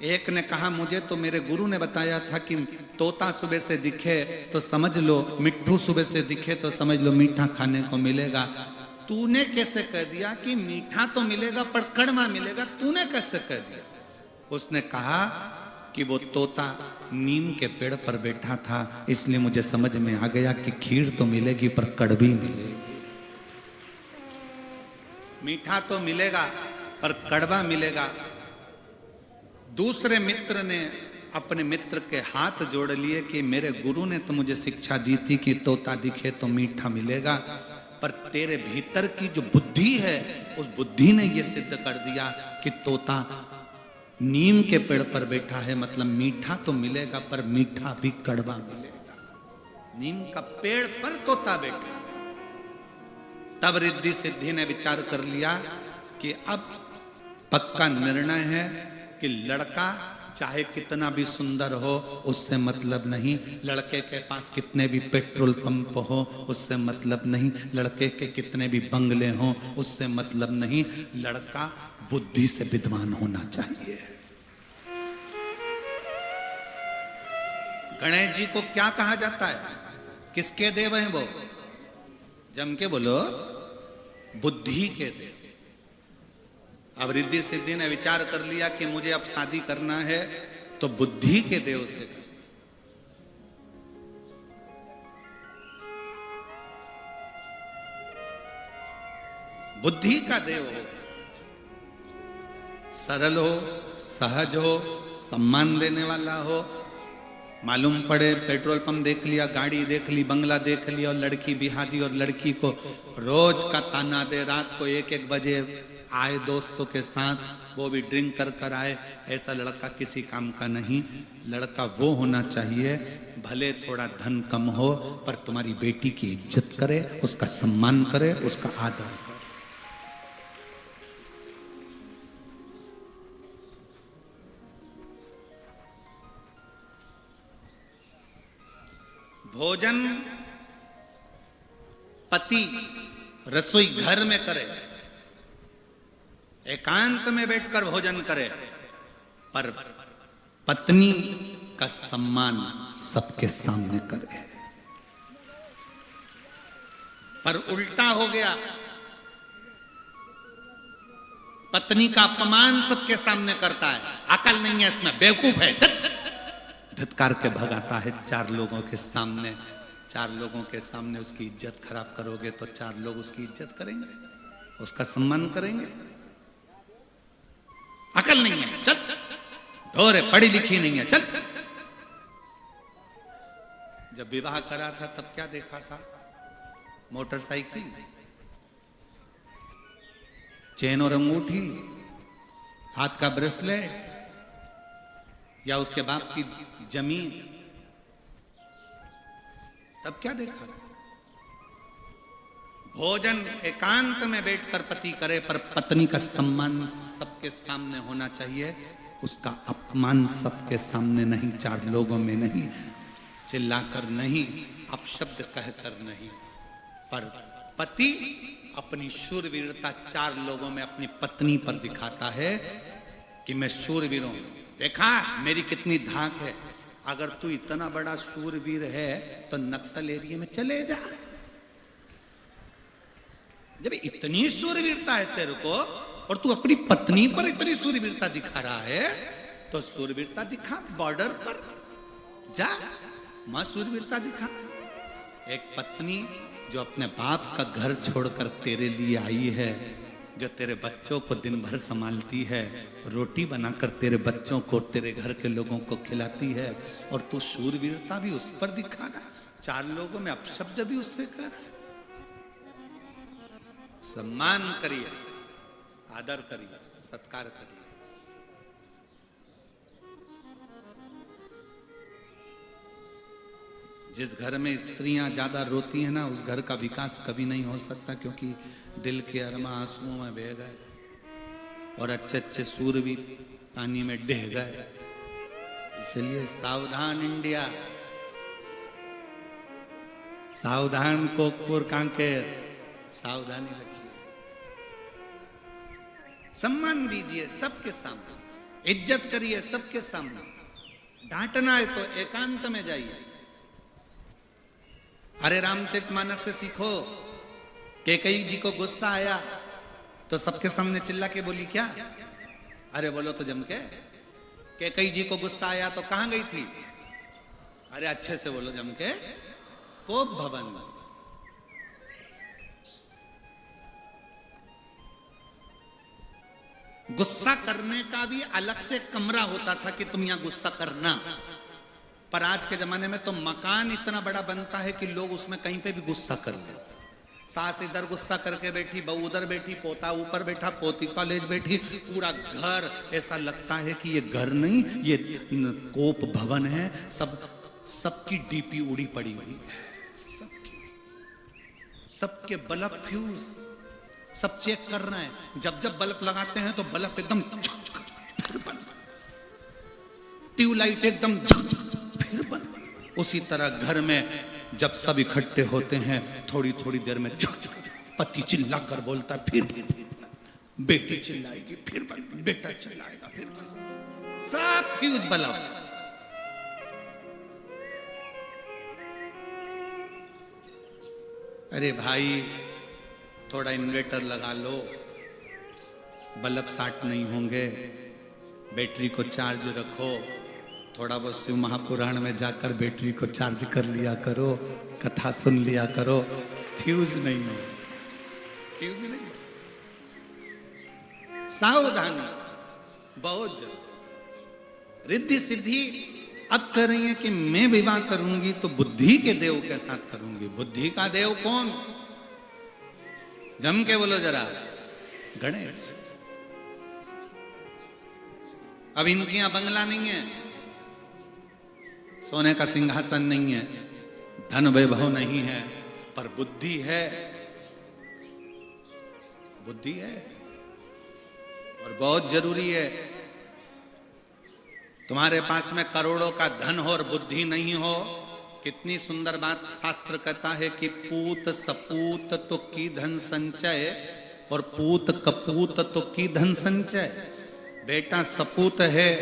एक ने कहा मुझे तो मेरे गुरु ने बताया था कि तोता सुबह से दिखे तो समझ लो, मिट्ठू सुबह से दिखे तो समझ लो मीठा खाने को मिलेगा। तूने कैसे कह दिया कि मीठा तो मिलेगा पर कड़वा मिलेगा, तूने कैसे कह दिया? उसने कहा कि वो तोता नीम के पेड़ पर बैठा था, इसलिए मुझे समझ में आ गया कि खीर तो मिलेगी पर कड़वी मिलेगी। मीठा तो मिलेगा पर कड़वा मिलेगा। दूसरे मित्र ने अपने मित्र के हाथ जोड़ लिए कि मेरे गुरु ने तो मुझे शिक्षा दी थी कि तोता दिखे तो मीठा मिलेगा, पर तेरे भीतर की जो बुद्धि है उस बुद्धि ने यह सिद्ध कर दिया कि तोता नीम के पेड़ पर बैठा है, मतलब मीठा तो मिलेगा पर मीठा भी कड़वा मिलेगा। नीम का पेड़ पर तोता बैठा। तब रिद्धि सिद्धि ने विचार कर लिया कि अब पक्का निर्णय है कि लड़का चाहे कितना भी सुंदर हो उससे मतलब नहीं, लड़के के पास कितने भी पेट्रोल पंप हो उससे मतलब नहीं, लड़के के कितने भी बंगले हो उससे मतलब नहीं, लड़का बुद्धि से विद्वान होना चाहिए। गणेश जी को क्या कहा जाता है? किसके देव हैं वो? जम के बोलो, बुद्धि के देव। अब रिद्धि सिद्धि ने विचार कर लिया कि मुझे अब शादी करना है तो बुद्धि के देव से। बुद्धि का देव हो, सरल हो, सहज हो, सम्मान देने वाला हो। मालूम पड़े पेट्रोल पंप देख लिया, गाड़ी देख ली, बंगला देख लिया और लड़की बिहा दी और लड़की को रोज का ताना दे, रात को 1-1 बजे आए दोस्तों के साथ, वो भी ड्रिंक कर कर आए, ऐसा लड़का किसी काम का नहीं। लड़का वो होना चाहिए भले थोड़ा धन कम हो पर तुम्हारी बेटी की इज्जत करे, उसका सम्मान करे, उसका आदर करे। भोजन पति रसोई घर में करे, एकांत में बैठकर भोजन करे, पर पत्नी का सम्मान सबके सामने करे। पर उल्टा हो गया, पत्नी का अपमान सबके सामने करता है। अकल नहीं है इसमें, बेवकूफ है, धिक्कार के भगाता है 4 लोगों के सामने। 4 लोगों के सामने उसकी इज्जत खराब करोगे तो 4 लोग उसकी इज्जत करेंगे, उसका सम्मान करेंगे। अकल नहीं है, चल। ढोरे, पढ़ी लिखी नहीं है, चल। जब विवाह करा था तब क्या देखा था? मोटरसाइकिल, चेन और अंगूठी, हाथ का ब्रेसलेट, या उसके बाप की जमीन। तब क्या देखा था? भोजन एकांत में बैठकर पति करे, पर पत्नी का सम्मान सबके सामने होना चाहिए, उसका अपमान सबके सामने नहीं, चार लोगों में नहीं, चिल्लाकर नहीं, अपशब्द कहकर नहीं। पर पति अपनी शूरवीरता चार लोगों में अपनी पत्नी पर दिखाता है कि मैं शूरवीर हूं, देखा मेरी कितनी धाक है। अगर तू इतना बड़ा शूरवीर है तो नक्सल एरिया में चले जा। जब इतनी शूरवीरता है तेरे को और तू अपनी पत्नी पर इतनी शूरवीरता दिखा रहा है, तो शूरवीरता दिखा, बॉर्डर पर जा, मां शूरवीरता दिखा। एक पत्नी जो अपने बाप का घर छोड़कर तेरे लिए आई है, जो तेरे बच्चों को दिन भर संभालती है, रोटी बनाकर तेरे बच्चों को, तेरे घर के लोगों को खिलाती है, और तू शूरवीरता भी उस पर दिखा रहा, चार लोगों में अपशब्द भी उससे कर रहा है। सम्मान करिए, आदर करिए, सत्कार करिए। जिस घर में स्त्रियां ज्यादा रोती हैं ना, उस घर का विकास कभी नहीं हो सकता, क्योंकि दिल के अरमा आंसुओं में बह गए और अच्छे अच्छे सूरवीर पानी में डह गए। इसलिए सावधान इंडिया, सावधान कोकपुर कांकेर, सावधानी रखिए। सम्मान दीजिए सबके सामने, इज्जत करिए सबके सामने। डांटना है तो एकांत में जाइए। अरे रामचरितमानस से सीखो, कैकेयी जी को गुस्सा आया तो सबके सामने चिल्ला के बोली क्या? अरे बोलो तो जम के। कैकेयी जी को गुस्सा आया तो कहां गई थी? अरे अच्छे से बोलो जम के, कोप भवन में। गुस्सा करने का भी अलग से कमरा होता था कि तुम यहां गुस्सा करना, पर आज के जमाने में तो मकान इतना बड़ा बनता है कि लोग उसमें कहीं पे भी गुस्सा कर लेते। सास इधर गुस्सा करके बैठी, बहू उधर बैठी, पोता ऊपर बैठा, पोती कॉलेज बैठी, पूरा घर ऐसा लगता है कि ये घर नहीं, ये कोप भवन है। सबकी डीपी उड़ी पड़ी हुई है, सबके बल्ब फ्यूज, सब चेक कर रहे हैं। जब जब बल्ब लगाते हैं तो बल्ब एकदम फिर बंद, ट्यूबलाइट एकदम फिर बंद। उसी तरह घर में जब सब इकट्ठे होते हैं, थोड़ी थोड़ी देर में पति चिल्ला कर बोलता, फिर बेटी चिल्लाएगी, फिर बंद, बेटा चिल्लाएगा, फिर बंद, सब फ्यूज बल्ब। अरे भाई थोड़ा इन्वर्टर लगा लो, बल्ब शार्ट नहीं होंगे, बैटरी को चार्ज रखो, थोड़ा बहुत शिव महापुराण में जाकर बैटरी को चार्ज कर लिया करो, कथा सुन लिया करो, फ्यूज नहीं हो, फ्यूज नहीं। सावधानी बहुत जरूरी। रिद्धि सिद्धि अब कर रही है कि मैं विवाह करूंगी तो बुद्धि के देव के साथ करूंगी। बुद्धि का देव कौन? जम के बोलो जरा, गणेश। अब इनके यहां बंगला नहीं है, सोने का सिंहासन नहीं है, धन वैभव नहीं है, पर बुद्धि है, बुद्धि है, और बहुत जरूरी है। तुम्हारे पास में करोड़ों का धन हो और बुद्धि नहीं हो, कितनी सुंदर बात शास्त्र कहता है कि पूत सपूत तो की धन संचय और पूत कपूत तो की धन संचय। बेटा सपूत है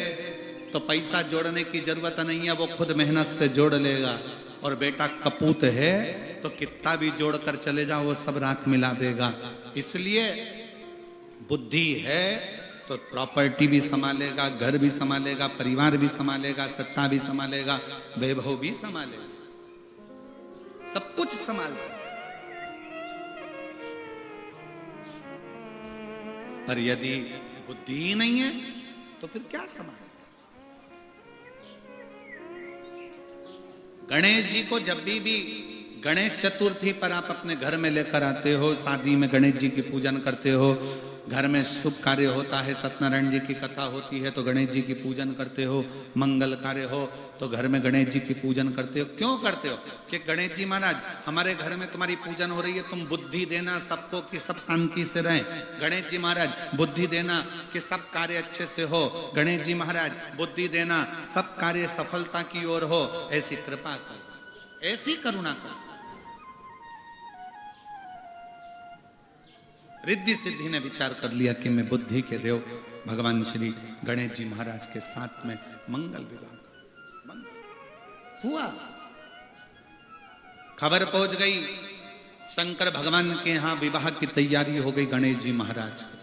तो पैसा जोड़ने की जरूरत नहीं है, वो खुद मेहनत से जोड़ लेगा, और बेटा कपूत है तो कितना भी जोड़कर चले जाओ वो सब राख मिला देगा। इसलिए बुद्धि है तो प्रॉपर्टी भी संभालेगा, घर भी संभालेगा, परिवार भी संभालेगा, सत्ता भी संभालेगा, वैभव भी संभालेगा, सब कुछ संभाल सकता। पर यदि बुद्धि ही नहीं है तो फिर क्या समाज। गणेश जी को जब भी गणेश चतुर्थी पर आप अपने घर में लेकर आते हो, शादी में गणेश जी की पूजन करते हो, घर में शुभ कार्य होता है, सत्यनारायण जी की कथा होती है तो गणेश जी की पूजन करते हो, मंगल कार्य हो तो घर में गणेश जी की पूजन करते हो। क्यों करते हो? कि गणेश जी महाराज हमारे घर में तुम्हारी पूजन हो रही है, तुम बुद्धि देना सबको कि सब शांति से रहें। गणेश जी महाराज बुद्धि देना कि सब कार्य अच्छे से हो। गणेश जी महाराज बुद्धि देना सब कार्य सफलता की ओर हो। ऐसी कृपा कर, ऐसी करुणा कर। रिद्धि सिद्धि ने विचार कर लिया कि मैं बुद्धि के देव भगवान श्री गणेश जी महाराज के साथ में मंगल विवाह हुआ। खबर पहुंच गई शंकर भगवान के यहां विवाह की तैयारी हो गई गणेश जी महाराज की।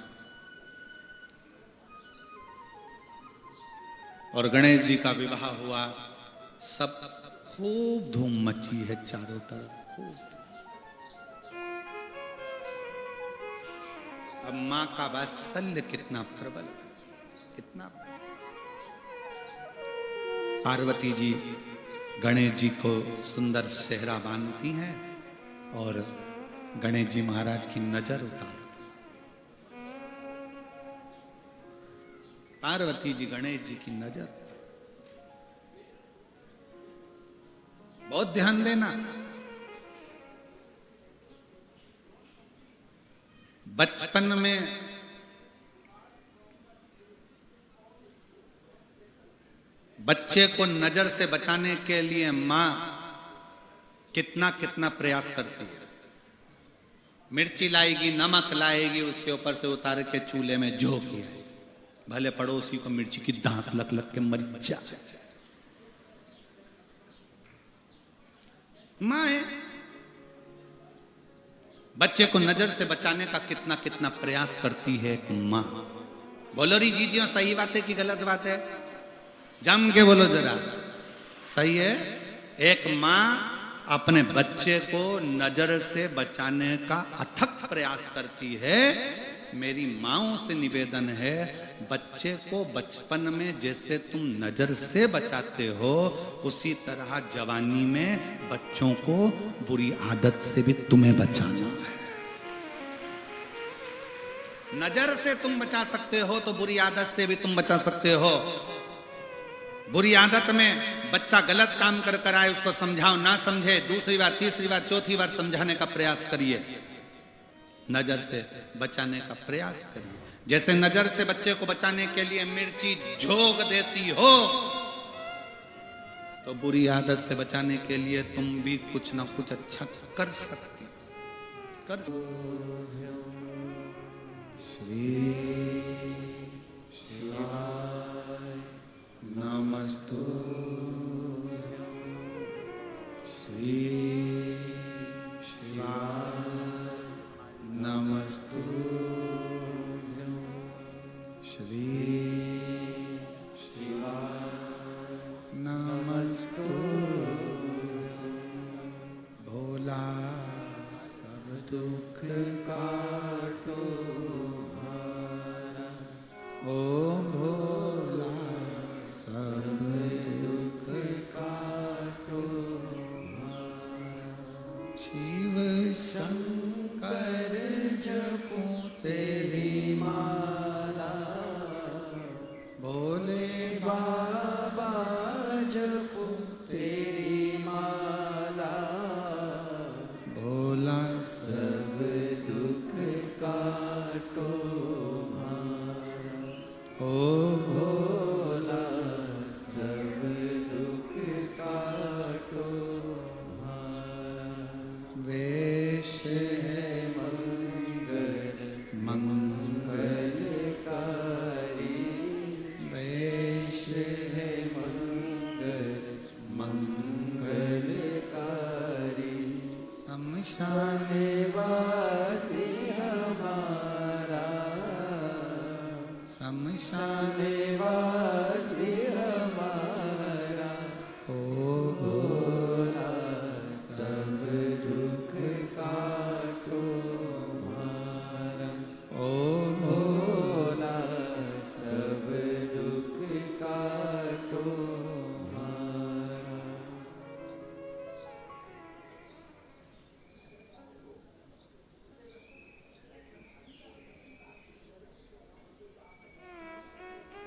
और गणेश जी का विवाह हुआ। सब खूब धूम मची है चारों तरफ, खूब। अब मां का वात्सल्य कितना प्रबल है, कितना प्रबल। पार्वती जी गणेश जी को सुंदर सेहरा बांधती हैं और गणेश जी महाराज की नजर उतारती। पार्वती जी गणेश जी की नजर, बहुत ध्यान देना। बचपन में बच्चे को नजर से बचाने के लिए मां कितना कितना प्रयास करती है। मिर्ची लाएगी, नमक लाएगी, उसके ऊपर से उतार के चूल्हे में झोंक आएगी, भले पड़ोसी को मिर्ची की दांत लग लग के मर जाए। मां है, बच्चे को नजर से बचाने का कितना कितना प्रयास करती है मां। बोलो री जीजियो, सही बात है कि गलत बात है? जम के बोलो जरा। सही है। एक मां अपने बच्चे को नजर से बचाने का अथक प्रयास करती है। मेरी माओं से निवेदन है, बच्चे को बचपन में जैसे तुम नजर से बचाते हो, उसी तरह जवानी में बच्चों को बुरी आदत से भी तुम्हें बचाना है। नजर से तुम बचा सकते हो तो बुरी आदत से भी तुम बचा सकते हो। बुरी आदत में बच्चा गलत काम कर कर आए, उसको समझाओ, ना समझे, दूसरी बार, तीसरी बार, चौथी बार समझाने का प्रयास करिए। नजर से बचाने का प्रयास करिए। जैसे नजर से बच्चे को बचाने के लिए मिर्ची झोंक देती हो, तो बुरी आदत से बचाने के लिए तुम भी कुछ ना कुछ अच्छा कर सकती कर। श्री शिवाय नमस्तु। श्री श्री शिवाय नमस्तु। भोला सब दुख काटो भारा, ओ भोला सब दुख काटो भारा। शिव शंकर जपो तेरी माला, भोले बाबा जपो तेरी माला। भोला सब दुख काटो मारा, ओ भोला सब दुख काटो मारा। वेश है मंगल मंगलकारी, वेश है मंगल मंगलकारी। शमशान वासी हमारा, शमशान वासी हमारा। ओ भोला सब दुख काटो हमारा, ओ भोला सब दुख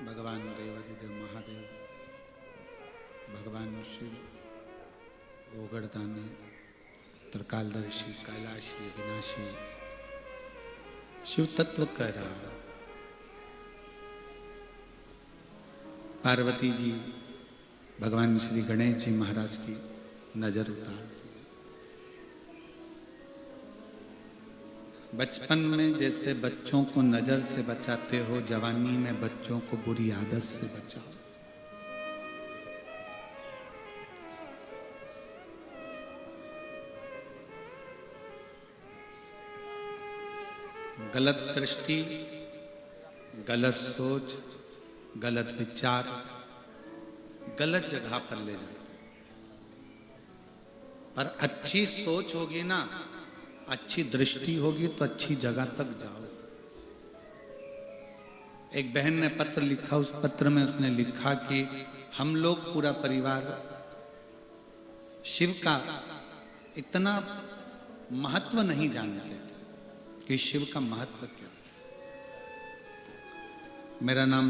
भगवान देवादिदेव महादेव, भगवान शिव, ओगड़दानी, त्रिकालदर्शी, कैलाशी, विनाशी, शिव तत्व कह रहा। पार्वती जी भगवान श्री गणेश जी महाराज की नजर उतारती। बचपन में जैसे बच्चों को नजर से बचाते हो, जवानी में बच्चों को बुरी आदत से बचाओ। गलत दृष्टि, गलत सोच, गलत विचार गलत जगह पर ले जाते। पर अच्छी सोच होगी ना, अच्छी दृष्टि होगी तो अच्छी जगह तक जाओ। एक बहन ने पत्र लिखा, उस पत्र में उसने लिखा कि हम लोग पूरा परिवार शिव का इतना महत्व नहीं जानते थे कि शिव का महत्व क्या है। मेरा नाम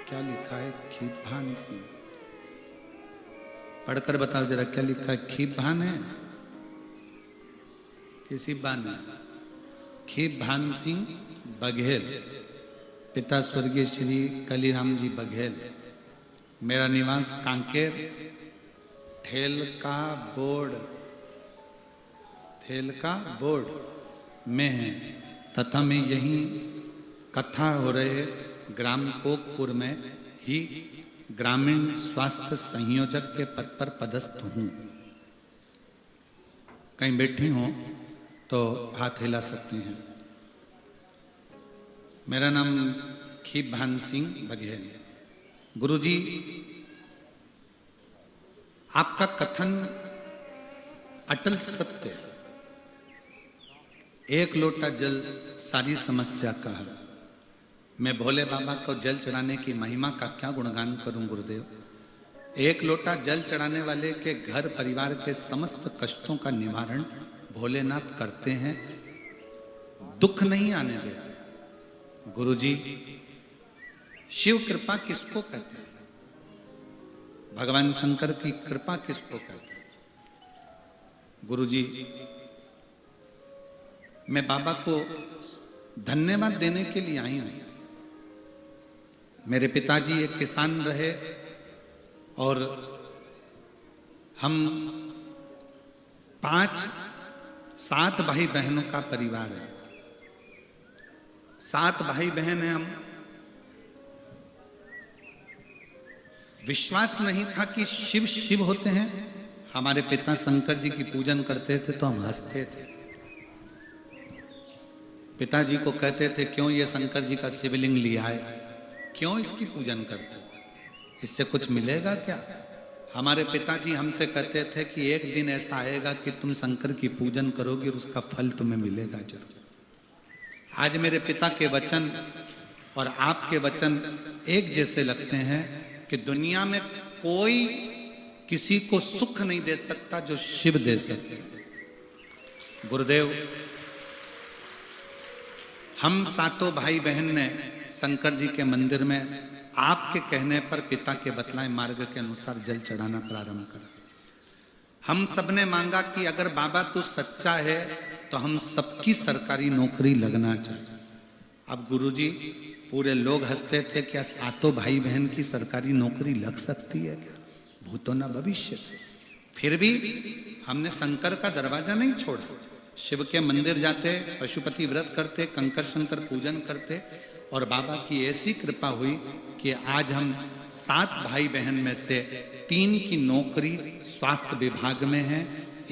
क्या लिखा है? खीभान सिंह। पढ़कर बताओ जरा क्या लिखा है? खीभान है किसी बान है? खीभान सिंह बघेल, पिता स्वर्गीय श्री कलीराम जी बघेल। मेरा निवास कांकेर ठेल का बोर्ड में है तथा मैं यही कथा हो रहे ग्राम कोकपुर में ही ग्रामीण स्वास्थ्य संयोजक के पद पर पदस्थ हूँ। कहीं बैठी हो तो हाथ हिला सकते हैं। मेरा नाम खीभान सिंह बघेल। गुरुजी, आपका कथन अटल सत्य है। एक लोटा जल सारी समस्या का है। मैं भोले बाबा को जल चढ़ाने की महिमा का क्या गुणगान करूं गुरुदेव। एक लोटा जल चढ़ाने वाले के घर परिवार के समस्त कष्टों का निवारण भोलेनाथ करते हैं, दुख नहीं आने देते। गुरुजी, शिव कृपा किसको कहते हैं? भगवान शंकर की कृपा किसको कहते हैं? गुरुजी, मैं बाबा को धन्यवाद देने के लिए आई हूं। मेरे पिताजी एक किसान रहे और हम 5-7 भाई बहनों का परिवार है। 7 भाई बहन हैं हम। विश्वास नहीं था कि शिव शिव होते हैं। हमारे पिता शंकर जी की पूजन करते थे तो हम हंसते थे। पिताजी को कहते थे, क्यों ये शंकर जी का शिवलिंग लिया है, क्यों इसकी पूजन करते हो, इससे कुछ मिलेगा क्या? हमारे पिताजी हमसे कहते थे कि एक दिन ऐसा आएगा कि तुम शंकर की पूजन करोगे और उसका फल तुम्हें मिलेगा जरूर। आज मेरे पिता के वचन और आपके वचन एक जैसे लगते हैं कि दुनिया में कोई किसी को सुख नहीं दे सकता जो शिव दे सकते। गुरुदेव, हम 7 भाई बहन ने शंकर जी के मंदिर में आपके कहने पर पिता के बतलाए मार्ग के अनुसार जल चढ़ाना प्रारंभ करा। हम सबने मांगा कि अगर बाबा तू सच्चा है तो हम सबकी सरकारी नौकरी लगना चाहिए। अब गुरुजी, पूरे लोग हंसते थे, क्या 7 भाई बहन की सरकारी नौकरी लग सकती है क्या? भूतो न भविष्य। फिर भी हमने शंकर का दरवाजा नहीं छोड़ा। शिव के मंदिर जाते, पशुपति व्रत करते, कंकर शंकर पूजन करते और बाबा की ऐसी कृपा हुई कि आज हम 7 भाई बहन में से 3 की नौकरी स्वास्थ्य विभाग में है,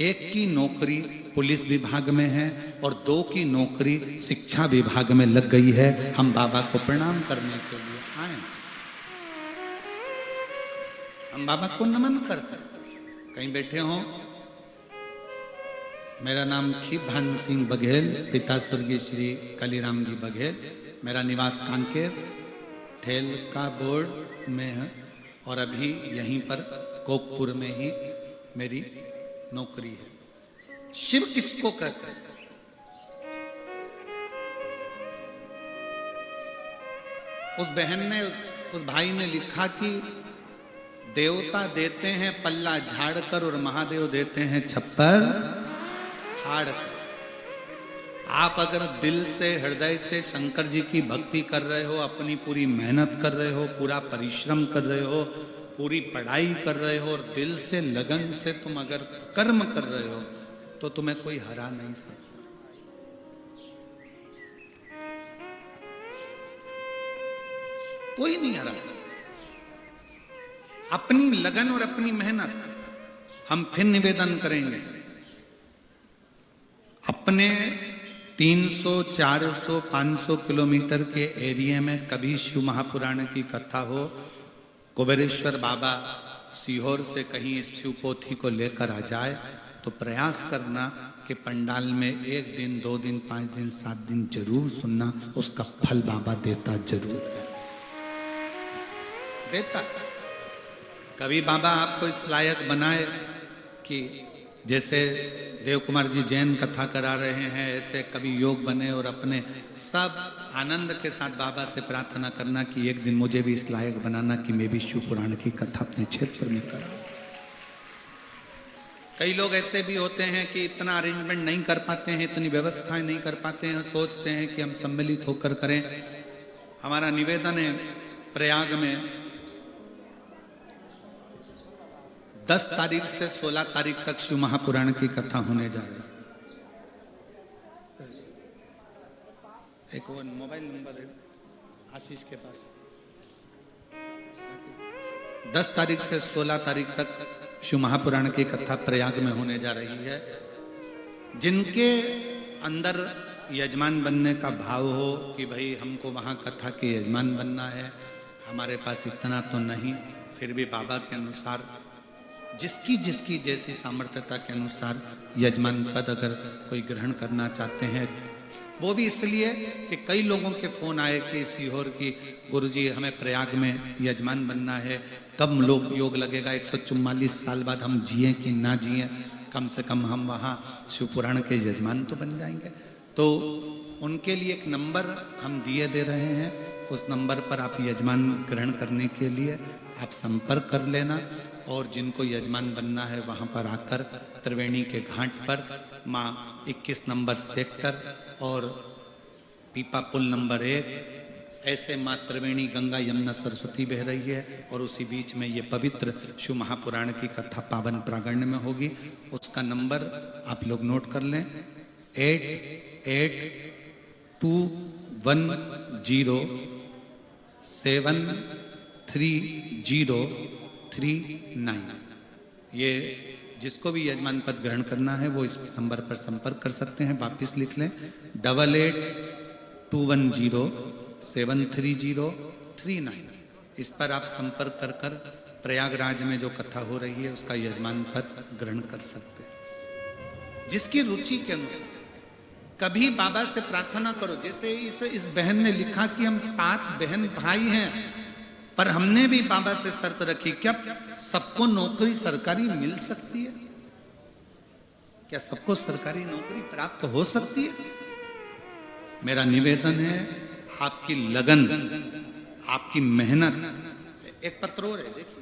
1 की नौकरी पुलिस विभाग में है और 2 की नौकरी शिक्षा विभाग में लग गई है। हम बाबा को प्रणाम करने के लिए आए। हम बाबा को नमन करते हैं। कहीं बैठे हो। मेरा नाम खीभान सिंह बघेल, पिता स्वर्गीय श्री कलीराम जी बघेल। मेरा निवास कांकेर ठेल का बोर्ड में है और अभी यहीं पर कोकपुर में ही मेरी नौकरी है। शिव किसको कहते हैं? उस बहन ने उस भाई ने लिखा कि देवता देते हैं पल्ला झाड़कर और महादेव देते हैं छप्पर फाड़कर। आप अगर दिल से हृदय से शंकर जी की भक्ति कर रहे हो, अपनी पूरी मेहनत कर रहे हो, पूरा परिश्रम कर रहे हो, पूरी पढ़ाई कर रहे हो और दिल से लगन से तुम अगर कर्म कर रहे हो तो तुम्हें कोई हरा नहीं सकता। कोई नहीं हरा सकता। अपनी लगन और अपनी मेहनत। हम फिर निवेदन करेंगे, अपने 300, 400, 500 किलोमीटर के एरिया में कभी शिव महापुराण की कथा हो, कुबेरेश्वर बाबा सीहोर से कहीं इस शिव पोथी को लेकर आ जाए तो प्रयास करना कि पंडाल में 1 दिन, 2 दिन, 5 दिन, 7 दिन जरूर सुनना। उसका फल बाबा देता जरूर है, देता। कभी बाबा आपको इस लायक बनाए कि जैसे देव कुमार जी जैन कथा करा रहे हैं, ऐसे कभी योग बने और अपने सब आनंद के साथ बाबा से प्रार्थना करना कि एक दिन मुझे भी इस लायक बनाना कि मैं भी शिव पुराण की कथा अपने क्षेत्र में करा सकूं। कई लोग ऐसे भी होते हैं कि इतना अरेंजमेंट नहीं कर पाते हैं, इतनी व्यवस्थाएं नहीं कर पाते हैं, सोचते हैं कि हम सम्मिलित होकर करें। हमारा निवेदन है, प्रयाग में 10 तारीख से 16 तारीख तक शिव महापुराण की कथा होने जा रही है। एक वो मोबाइल नंबर है आशीष के पास। 10 तारीख से 16 तारीख तक शिव महापुराण की कथा प्रयाग में होने जा रही है। जिनके अंदर यजमान बनने का भाव हो कि भाई हमको वहाँ कथा के यजमान बनना है, हमारे पास इतना तो नहीं, फिर भी बाबा के अनुसार जिसकी जिसकी जैसी सामर्थ्यता के अनुसार यजमान पद अगर कोई ग्रहण करना चाहते हैं, वो भी इसलिए कि कई लोगों के फोन आए कि सीहोर की गुरुजी हमें प्रयाग में यजमान बनना है, कब लोग योग लगेगा, 144 साल बाद हम जिए कि ना जिए, कम से कम हम वहाँ शिव पुराण के यजमान तो बन जाएंगे। तो उनके लिए एक नंबर हम दिए दे रहे हैं, उस नंबर पर आप यजमान ग्रहण करने के लिए आप संपर्क कर लेना। और जिनको यजमान बनना है वहाँ पर आकर त्रिवेणी के घाट पर माँ 21 नंबर सेक्टर और पीपा पुल नंबर 1, ऐसे माँ त्रिवेणी गंगा यमुना सरस्वती बह रही है और उसी बीच में ये पवित्र शिव महापुराण की कथा पावन प्रांगण में होगी। उसका नंबर आप लोग नोट कर लें, 8821073039। ये जिसको भी यजमान पद ग्रहण करना है वो इस नंबर पर संपर्क कर सकते हैं। वापिस लिख लें, 8821073039। इस पर आप संपर्क कर कर प्रयागराज में जो कथा हो रही है उसका यजमान पद ग्रहण कर सकते हैं, जिसकी रुचि के अनुसार। कभी बाबा से प्रार्थना करो, जैसे इस बहन ने लिखा कि हम 7 बहन भाई हैं, पर हमने भी बाबा से शर्त रखी, क्या सबको नौकरी सरकारी मिल सकती है? क्या सबको सरकारी नौकरी प्राप्त हो सकती है? मेरा निवेदन है, आपकी लगन, आपकी मेहनत। एक पत्र और है, देखिए,